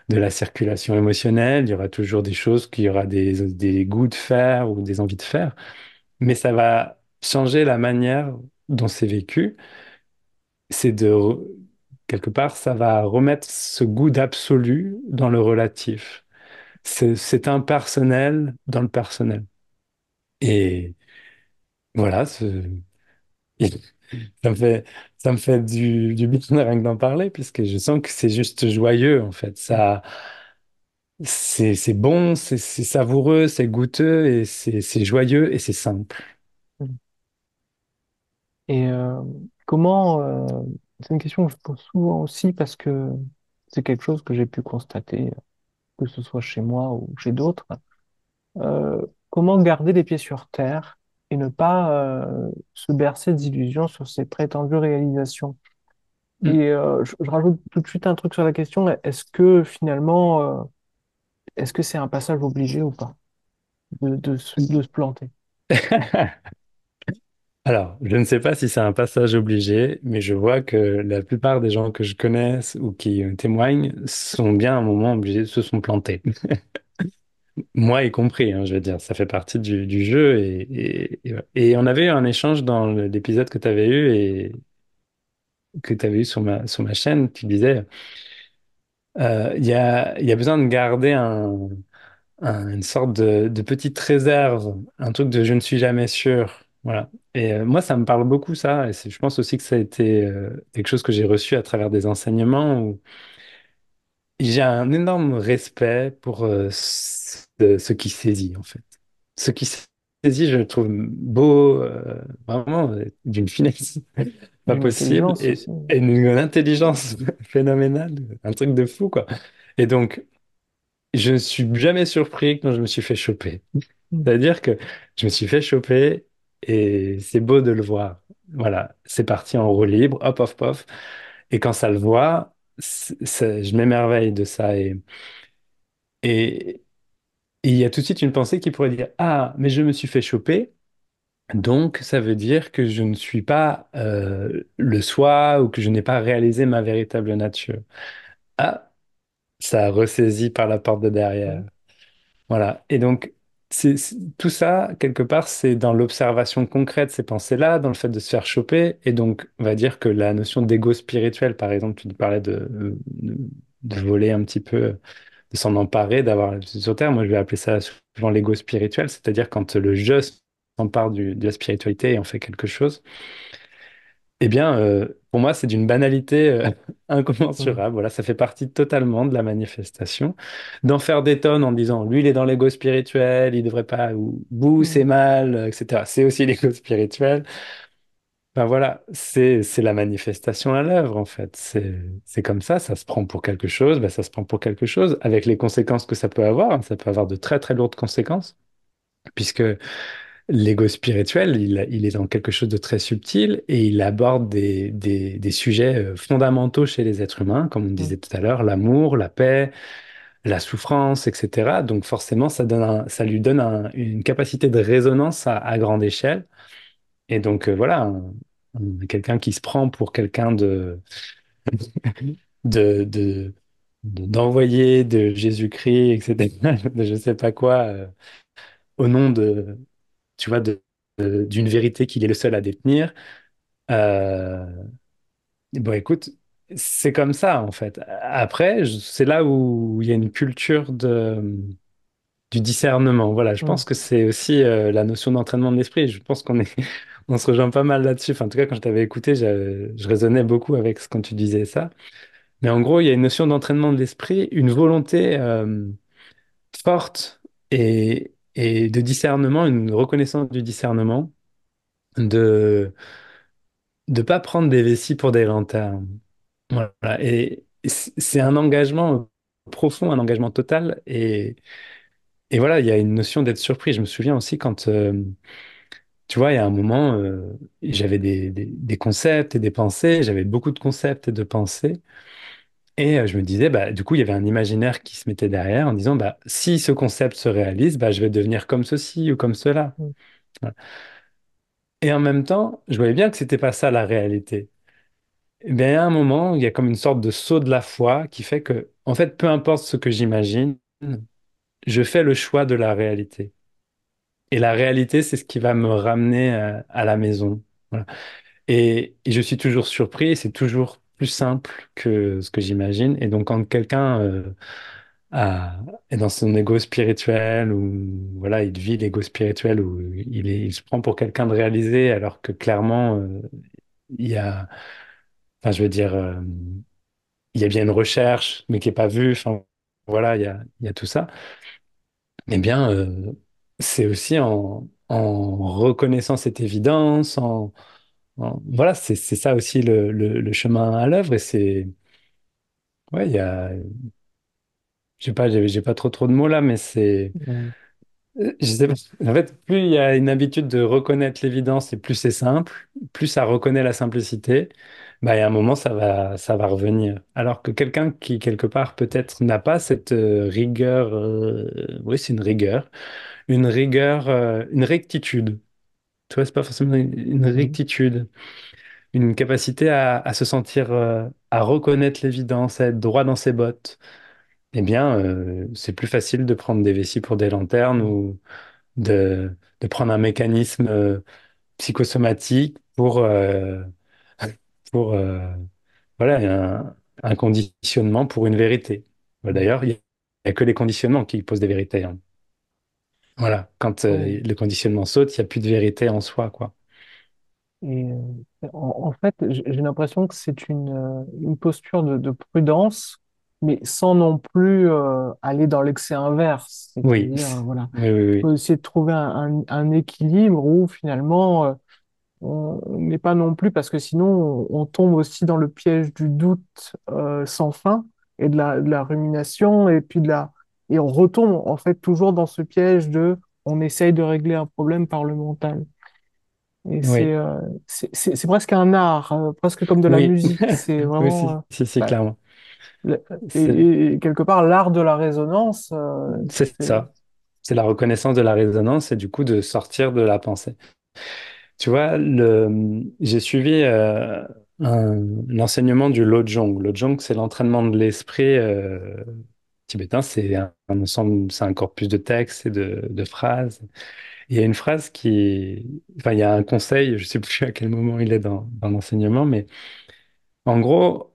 de la circulation émotionnelle, il y aura toujours des choses qu'il y aura des goûts de faire ou des envies de faire, mais ça va changer la manière dont c'est vécu. C'est quelque part, ça va remettre ce goût d'absolu dans le relatif. C'est impersonnel dans le personnel. Et voilà, ça me fait, ça me fait du bien rien que d'en parler, puisque je sens que c'est juste joyeux, en fait. C'est bon, c'est savoureux, c'est goûteux, et c'est joyeux, et c'est simple. Mhm. Et comment, c'est une question que je pose souvent aussi parce que c'est quelque chose que j'ai pu constater, que ce soit chez moi ou chez d'autres. Comment garder les pieds sur terre et ne pas se bercer d'illusions sur ces prétendues réalisations? Mm. Et je rajoute tout de suite un truc sur la question, est-ce que finalement, est-ce que c'est un passage obligé ou pas de se planter? Alors, je ne sais pas si c'est un passage obligé, mais je vois que la plupart des gens que je connaisse ou qui témoignent sont bien à un moment obligés, se sont plantés. Moi y compris, hein, je veux dire, ça fait partie du jeu. Et on avait eu un échange dans l'épisode que tu avais eu et que tu avais eu sur ma chaîne. Tu disais, il y a besoin de garder une sorte de petite réserve, un truc de je ne suis jamais sûr. Voilà. Et moi, ça me parle beaucoup, ça. Et je pense aussi que ça a été quelque chose que j'ai reçu à travers des enseignements où j'ai un énorme respect pour ce qui saisit, en fait. Ce qui saisit, je le trouve beau, vraiment, d'une finesse pas D'une possible intelligence aussi. et d'une intelligence phénoménale, un truc de fou, quoi. Et donc, je ne suis jamais surpris quand je me suis fait choper. Mm. C'est-à-dire que je me suis fait choper et c'est beau de le voir. Voilà, c'est parti en roue libre, hop, hop, hop. Et quand ça le voit, je m'émerveille de ça. Et, et il y a tout de suite une pensée qui pourrait dire, ah, mais je me suis fait choper, donc ça veut dire que je ne suis pas le soi ou que je n'ai pas réalisé ma véritable nature. Ah, ça a ressaisi par la porte de derrière. Mm. Voilà. Et donc, tout ça, quelque part, c'est dans l'observation concrète de ces pensées-là, dans le fait de se faire choper. Et donc, on va dire que la notion d'ego spirituel, par exemple, tu parlais de voler un petit peu, de s'en emparer, d'avoir la pied sur terre. Moi, je vais appeler ça souvent l'ego spirituel, c'est-à-dire quand le je s'empare de la spiritualité et en fait quelque chose. Eh bien, pour moi, c'est d'une banalité Mm. incommensurable. Voilà, ça fait partie totalement de la manifestation. D'en faire des tonnes en disant, lui, il est dans l'ego spirituel, il devrait pas, ou vous, c'est Mm. mal, etc. C'est aussi l'ego spirituel. Ben voilà, c'est la manifestation à l'œuvre, en fait. C'est comme ça se prend pour quelque chose, ben ça se prend pour quelque chose, avec les conséquences que ça peut avoir, hein. Ça peut avoir de très, très lourdes conséquences, puisque l'ego spirituel, il est dans quelque chose de très subtil et il aborde des sujets fondamentaux chez les êtres humains, comme on Mm. disait tout à l'heure, l'amour, la paix, la souffrance, etc. Donc forcément, ça lui donne une capacité de résonance à grande échelle. Et donc voilà, quelqu'un qui se prend pour quelqu'un de, de- d'envoyé de Jésus-Christ, etc., de je sais pas quoi, au nom tu vois, d'une vérité qu'il est le seul à détenir. Euh, bon, écoute, c'est comme ça, en fait. Après, c'est là où il y a une culture du discernement. Voilà, je Mm. pense que c'est aussi la notion d'entraînement de l'esprit. Je pense on se rejoint pas mal là-dessus. Enfin, en tout cas, quand je t'avais écouté, je résonnais beaucoup avec ce quand tu disais ça. Mais en gros, il y a une notion d'entraînement de l'esprit, une volonté forte et de discernement, une reconnaissance du discernement, de pas prendre des vessies pour des lanternes. Voilà. Et c'est un engagement profond, un engagement total. Et voilà, il y a une notion d'être surpris. Je me souviens aussi quand, tu vois, il y a un moment, j'avais des concepts et des pensées, j'avais beaucoup de concepts et de pensées. Et je me disais, bah, du coup, il y avait un imaginaire qui se mettait derrière en disant, bah, si ce concept se réalise, bah, je vais devenir comme ceci ou comme cela. Mm. Voilà. Et en même temps, je voyais bien que c'était pas ça la réalité. Eh bien, il y a un moment, il y a comme une sorte de saut de la foi qui fait que, en fait, peu importe ce que j'imagine, je fais le choix de la réalité. Et la réalité, c'est ce qui va me ramener à la maison. Voilà. Et je suis toujours surpris, c'est toujours plus simple que ce que j'imagine. Et donc, quand quelqu'un est dans son ego spirituel, ou voilà, il vit l'ego spirituel, ou il se prend pour quelqu'un de réalisé, alors que clairement, il y a, enfin, je veux dire, il y a bien une recherche, mais qui n'est pas vue. Enfin, voilà, il y a tout ça. Eh bien, c'est aussi en reconnaissant cette évidence, voilà, c'est ça aussi le chemin à l'œuvre. Et c'est, ouais, il y a, je sais pas, j'ai pas trop de mots là, mais c'est, Mm. je sais pas. En fait, plus il y a une habitude de reconnaître l'évidence et plus c'est simple, plus ça reconnaît la simplicité, bah, il y a un moment, ça va revenir. Alors que quelqu'un qui, quelque part, peut-être n'a pas cette rigueur, oui, c'est une rigueur, une rectitude. Tu vois, c'est pas forcément une Mhm. rectitude, une capacité à se sentir, à reconnaître l'évidence, à être droit dans ses bottes. Eh bien, c'est plus facile de prendre des vessies pour des lanternes Mhm. ou de prendre un mécanisme psychosomatique pour voilà, un conditionnement pour une vérité. Mhm. D'ailleurs, il y a que les conditionnements qui posent des vérités, hein. Voilà, quand Ouais. le conditionnement saute, il n'y a plus de vérité en soi, quoi. Et en fait, j'ai l'impression que c'est une posture de prudence, mais sans non plus aller dans l'excès inverse. Oui, C'est-à-dire, voilà, oui, oui, il oui. faut essayer de trouver un équilibre où finalement on n'est pas non plus, parce que sinon on tombe aussi dans le piège du doute sans fin et de la rumination, et puis et on retombe en fait toujours dans ce piège de on essaye de régler un problème par le mental. Et Oui, c'est presque un art, presque comme de la oui, musique. C'est oui, vraiment, si, bah, clairement. le- C'est et quelque part, l'art de la résonance, c'est c'est, ça. C'est la reconnaissance de la résonance et du coup de sortir de la pensée. Tu vois, j'ai suivi l'enseignement du Lojong. Lojong, c'est l'entraînement de l'esprit tibétain. C'est un ensemble, c'est un corpus de textes et de phrases. Il y a une phrase enfin, il y a un conseil, je sais plus à quel moment il est dans l'enseignement, mais en gros,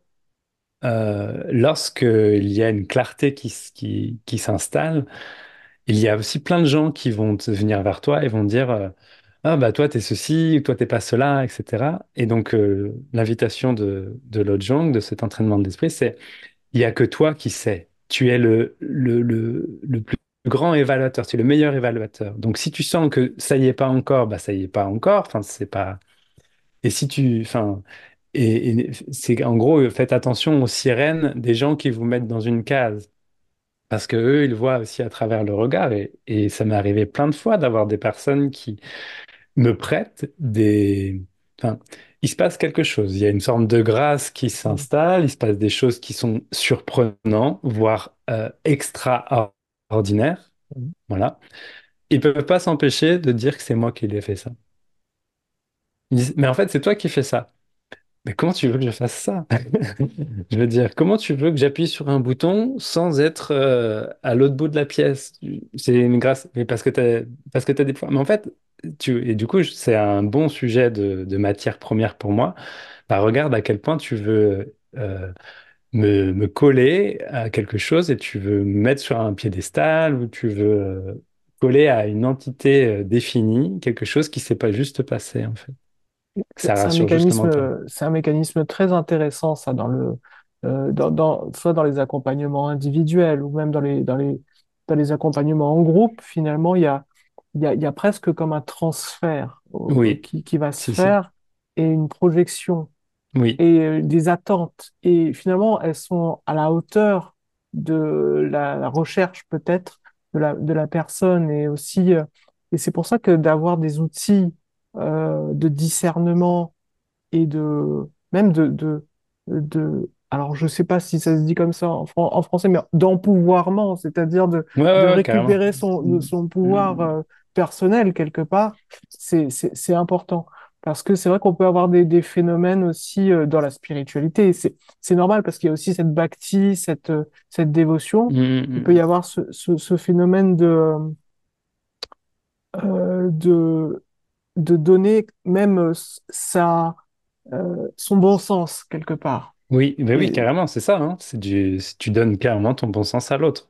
lorsqu'il y a une clarté qui s'installe, il y a aussi plein de gens qui vont venir vers toi et vont dire ah bah toi t'es ceci, toi t'es pas cela, etc. Et donc l'invitation de Lojong, de cet entraînement de l'esprit, c'est il y a que toi qui sais. Tu es le plus grand évaluateur, tu es le meilleur évaluateur. Donc si tu sens que ça y est pas encore, bah ça y est pas encore. Enfin c'est pas. Et si tu, enfin et c'est en gros faites attention aux sirènes des gens qui vous mettent dans une case. Parce que eux, ils voient aussi à travers le regard, et ça m'est arrivé plein de fois d'avoir des personnes qui me prêtent des... Enfin, il se passe quelque chose, il y a une forme de grâce qui mm, s'installe, il se passe des choses qui sont surprenantes, voire extraordinaires, mm. voilà. Ils peuvent pas s'empêcher de dire que c'est moi qui ai fait ça. Ils disent, mais en fait, c'est toi qui fais ça. Mais comment tu veux que je fasse ça? Je veux dire, comment tu veux que j'appuie sur un bouton sans être à l'autre bout de la pièce? C'est une grâce, mais parce que t'as des points. Mais en fait, et du coup, c'est un bon sujet de matière première pour moi. Bah, regarde à quel point tu veux me coller à quelque chose et tu veux me mettre sur un piédestal ou tu veux coller à une entité définie, quelque chose qui s'est pas juste passé, en fait. Ça rassure juste le mental. C'est un mécanisme très intéressant, ça, soit dans les accompagnements individuels ou même dans les accompagnements en groupe. Finalement, il y a presque comme un transfert Oui, qui va se si. faire, et une projection Oui, et des attentes. Et finalement, elles sont à la hauteur de la recherche peut-être de la personne. Et aussi, et c'est pour ça que d'avoir des outils de discernement et même alors je sais pas si ça se dit comme ça en français, mais d'empouvoirment, c'est-à-dire de ouais, carrément. récupérer son pouvoir personnel quelque part, c'est important. Parce que c'est vrai qu'on peut avoir des phénomènes aussi dans la spiritualité. C'est normal parce qu'il y a aussi cette bhakti, cette dévotion. Il peut y avoir ce phénomène euh, de, de donner même son bon sens quelque part. Oui, ben oui, Et carrément, c'est ça, hein. Tu donnes carrément ton bon sens à l'autre.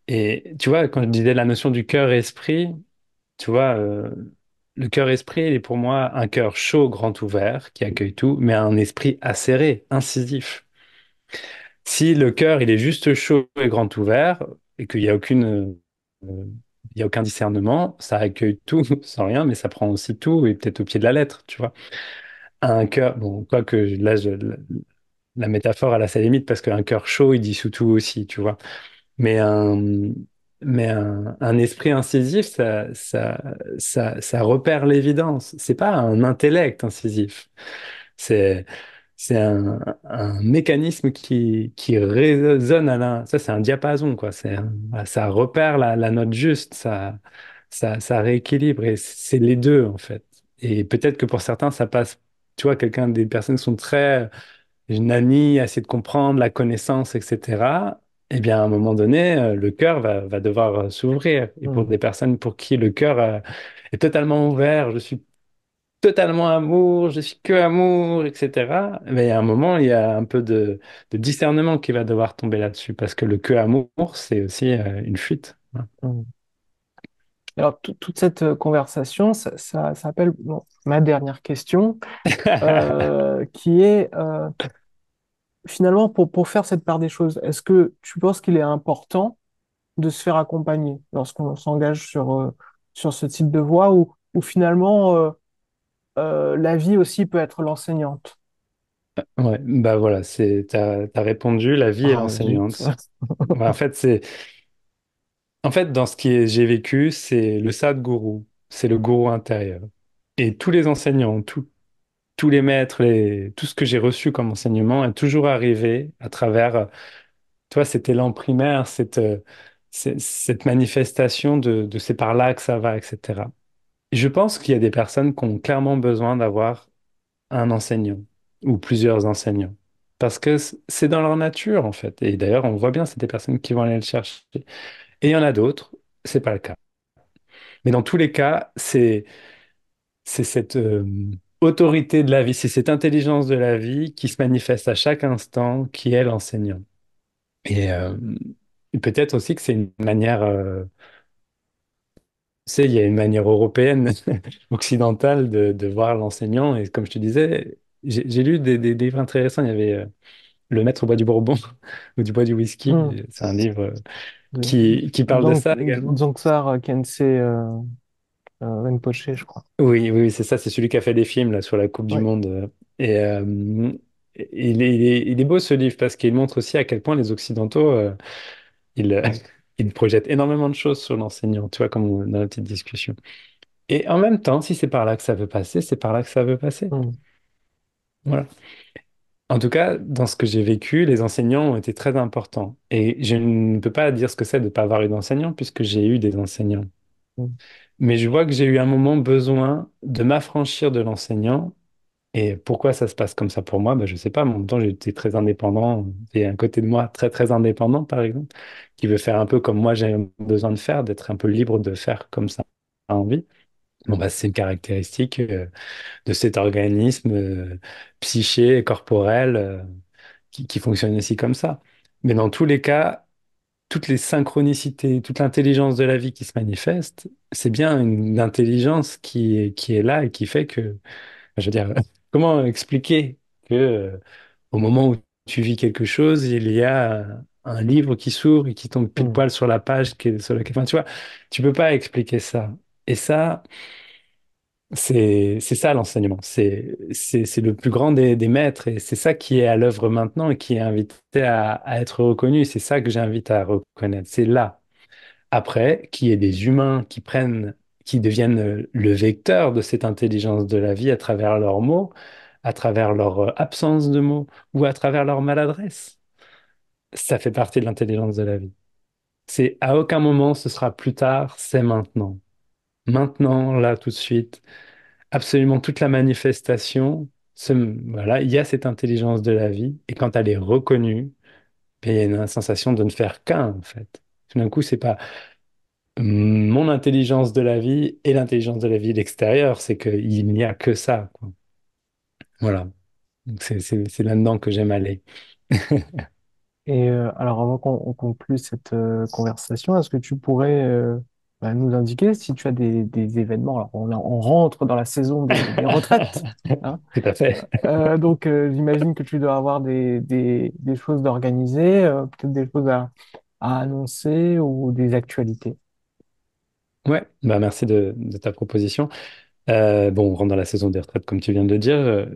Et tu vois, quand je disais la notion du cœur-esprit, tu vois, le cœur-esprit, il est pour moi un cœur chaud, grand ouvert, qui accueille tout, mais un esprit acéré, incisif. Si le cœur, il est juste chaud et grand ouvert, et qu'il n'y a il y a aucun discernement, ça accueille tout sans rien, mais ça prend aussi tout, et peut-être au pied de la lettre, tu vois. Un cœur, bon, quoique là, la métaphore, elle a sa limite parce qu'un cœur chaud, il dissout tout aussi, tu vois. Mais un esprit incisif, ça repère l'évidence. C'est pas un intellect incisif. C'est, c'est un mécanisme qui résonne ça, c'est un diapason, quoi. Ça repère la note juste, ça rééquilibre et c'est les deux, en fait. Et peut-être que pour certains, ça passe, tu vois, des personnes qui sont très nanny, essayer de comprendre la connaissance, etc. Eh bien, à un moment donné, le cœur va devoir s'ouvrir. Et pour Hmm, des personnes pour qui le cœur est totalement ouvert, je suis totalement amour, je suis que amour, etc. Mais il y a un moment, il y a un peu de discernement qui va devoir tomber là-dessus, parce que le que amour, c'est aussi une fuite. hmm. Alors, toute cette conversation, ça appelle bon, ma dernière question, qui est finalement pour faire cette part des choses, est-ce que tu penses qu'il est important de se faire accompagner lorsqu'on s'engage sur ce type de voie ou finalement la vie aussi peut être l'enseignante? Ouais, bah voilà, t'as répondu, la vie est Ah, zut. l'enseignante. Ouais, en fait, dans j'ai vécu, c'est le Sadhguru, c'est le gourou intérieur. Et tous les enseignants, tous les maîtres, tout ce que j'ai reçu comme enseignement est toujours arrivé à travers, tu vois, cet élan primaire, cette manifestation de c'est par là que ça va, etc. Et je pense qu'il y a des personnes qui ont clairement besoin d'avoir un enseignant ou plusieurs enseignants. Parce que c'est dans leur nature, en fait. Et d'ailleurs, on voit bien, c'est des personnes qui vont aller le chercher. Et il y en a d'autres, c'est pas le cas. Mais dans tous les cas, c'est cette autorité de la vie, c'est cette intelligence de la vie qui se manifeste à chaque instant, qui est l'enseignant. Et, euh, et peut-être aussi que c'est une manière, tu sais, il y a une manière européenne, occidentale de voir l'enseignant. Et comme je te disais, j'ai lu des livres intéressants. Il y avait Le Maître boit du Bourbon ou du bois du whisky. Hmm. C'est un livre qui parle de ça également. Dzongtsar Khyentse Rinpoché, je crois. Oui, oui, c'est ça, c'est celui qui a fait des films là, sur la Coupe du Oui. Monde. Et il est beau ce livre parce qu'il montre aussi à quel point les Occidentaux, ils, ils projettent énormément de choses sur l'enseignant, tu vois, comme dans la petite discussion. Et en même temps, si c'est par là que ça veut passer, c'est par là que ça veut passer. Hmm, Voilà. En tout cas, dans ce que j'ai vécu, les enseignants ont été très importants. Et je ne peux pas dire ce que c'est de ne pas avoir eu d'enseignants puisque j'ai eu des enseignants. hmm, Mais je vois que j'ai eu un moment besoin de m'affranchir de l'enseignant. Et pourquoi ça se passe comme ça pour moi? Ben, je sais pas. En même temps, j'ai été très indépendant. Et un côté de moi très, très indépendant, par exemple, qui veut faire un peu comme moi j'ai besoin de faire, d'être un peu libre de faire comme ça a envie. Bon, bah, c'est une caractéristique de cet organisme psyché et corporel qui fonctionne aussi comme ça. Mais dans tous les cas, toutes les synchronicités, toute l'intelligence de la vie qui se manifeste, c'est bien une intelligence qui est là et qui fait que, je veux dire, comment expliquer que au moment où tu vis quelque chose, il y a un livre qui s'ouvre et qui tombe pile hmm, poil sur la page sur laquelle, enfin, tu vois, tu peux pas expliquer ça. Et ça, c'est ça l'enseignement. C'est le plus grand des maîtres et c'est ça qui est à l'œuvre maintenant et qui est invité à être reconnu. C'est ça que j'invite à reconnaître. C'est là. Après, qu'il y ait des humains qui deviennent le vecteur de cette intelligence de la vie à travers leurs mots, à travers leur absence de mots ou à travers leur maladresse. Ça fait partie de l'intelligence de la vie. C'est à aucun moment ce sera plus tard, c'est maintenant. Maintenant, là, tout de suite, absolument toute la manifestation, voilà, il y a cette intelligence de la vie et quand elle est reconnue, ben, il y a une sensation de ne faire qu'un, en fait. Tout d'un coup, c'est pas mon intelligence de la vie et l'intelligence de la vie de l'extérieur, c'est qu'il n'y a que ça, quoi. Voilà. Donc c'est là-dedans que j'aime aller. Et alors, avant qu'on conclue cette conversation, est-ce que tu pourrais nous indiquer si tu as des événements? Alors, on rentre dans la saison des retraites, hein. Tout à fait. Donc, j'imagine que tu dois avoir des choses d'organiser, peut-être des choses à annoncer ou des actualités. Ouais, bah merci de ta proposition. Bon, on rentre dans la saison des retraites, comme tu viens de le dire.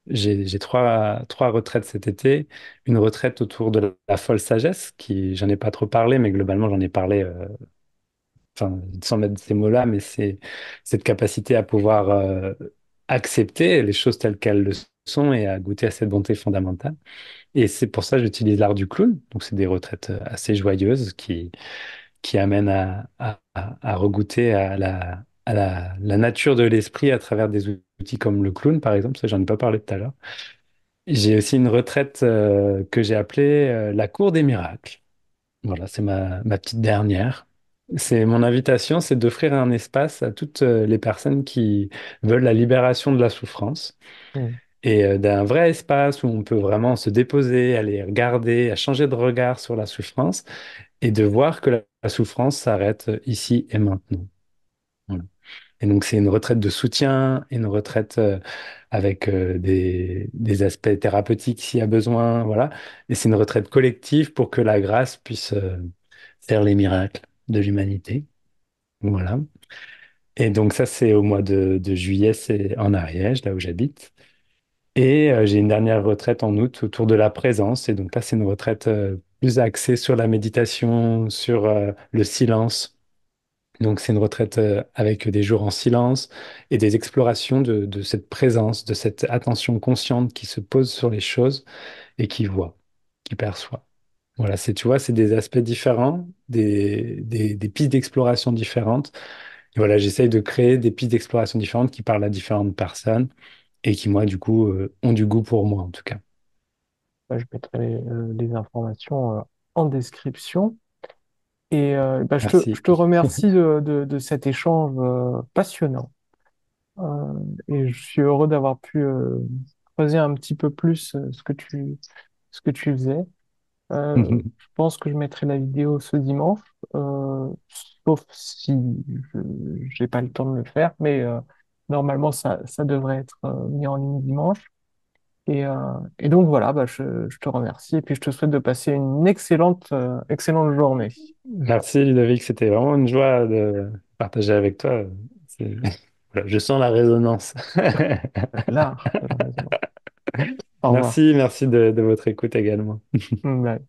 J'ai trois retraites cet été. Une retraite autour de la folle sagesse, j'en ai pas trop parlé, mais globalement, j'en ai parlé, enfin, sans mettre ces mots-là, mais c'est cette capacité à pouvoir accepter les choses telles qu'elles le sont et à goûter à cette bonté fondamentale. Et c'est pour ça que j'utilise l'art du clown. Donc, c'est des retraites assez joyeuses qui amènent à regoûter à la nature de l'esprit à travers des outils comme le clown, par exemple. Ça, j'en ai pas parlé tout à l'heure. J'ai aussi une retraite que j'ai appelée la Cour des miracles. Voilà, c'est ma petite dernière. C'est mon invitation, c'est d'offrir un espace à toutes les personnes qui veulent la libération de la souffrance Mm. et d'un vrai espace où on peut vraiment se déposer, aller regarder, à changer de regard sur la souffrance et de voir que la souffrance s'arrête ici et maintenant. Voilà. Et donc, c'est une retraite de soutien, une retraite avec des aspects thérapeutiques s'il y a besoin, voilà. Et c'est une retraite collective pour que la grâce puisse faire les miracles de l'humanité. Voilà. Et donc, ça, c'est au mois de juillet, c'est en Ariège, là où j'habite. Et j'ai une dernière retraite en août autour de la présence. Et donc là, c'est une retraite plus axée sur la méditation, sur le silence. Donc, c'est une retraite avec des jours en silence et des explorations de cette présence, de cette attention consciente qui se pose sur les choses et qui voit, qui perçoit. Voilà, c'est, tu vois, c'est des aspects différents, des pistes d'exploration différentes. Et voilà, j'essaye de créer des pistes d'exploration différentes qui parlent à différentes personnes et qui, moi, du coup, ont du goût pour moi, en tout cas. Bah, je mettrai les informations en description. Et bah, je Merci. te remercie de cet échange passionnant. Et je suis heureux d'avoir pu creuser un petit peu plus ce que tu faisais. Je pense que je mettrai la vidéo ce dimanche, sauf si je j'ai pas le temps de le faire, mais normalement ça devrait être mis en ligne dimanche. Et donc voilà, bah, je te remercie et puis je te souhaite de passer une excellente journée. Merci, Ludovic. C'était vraiment une joie de partager avec toi. C'est- Voilà, je sens la résonance. L'art de la raison. Au revoir. Merci, merci de votre écoute également. Bye.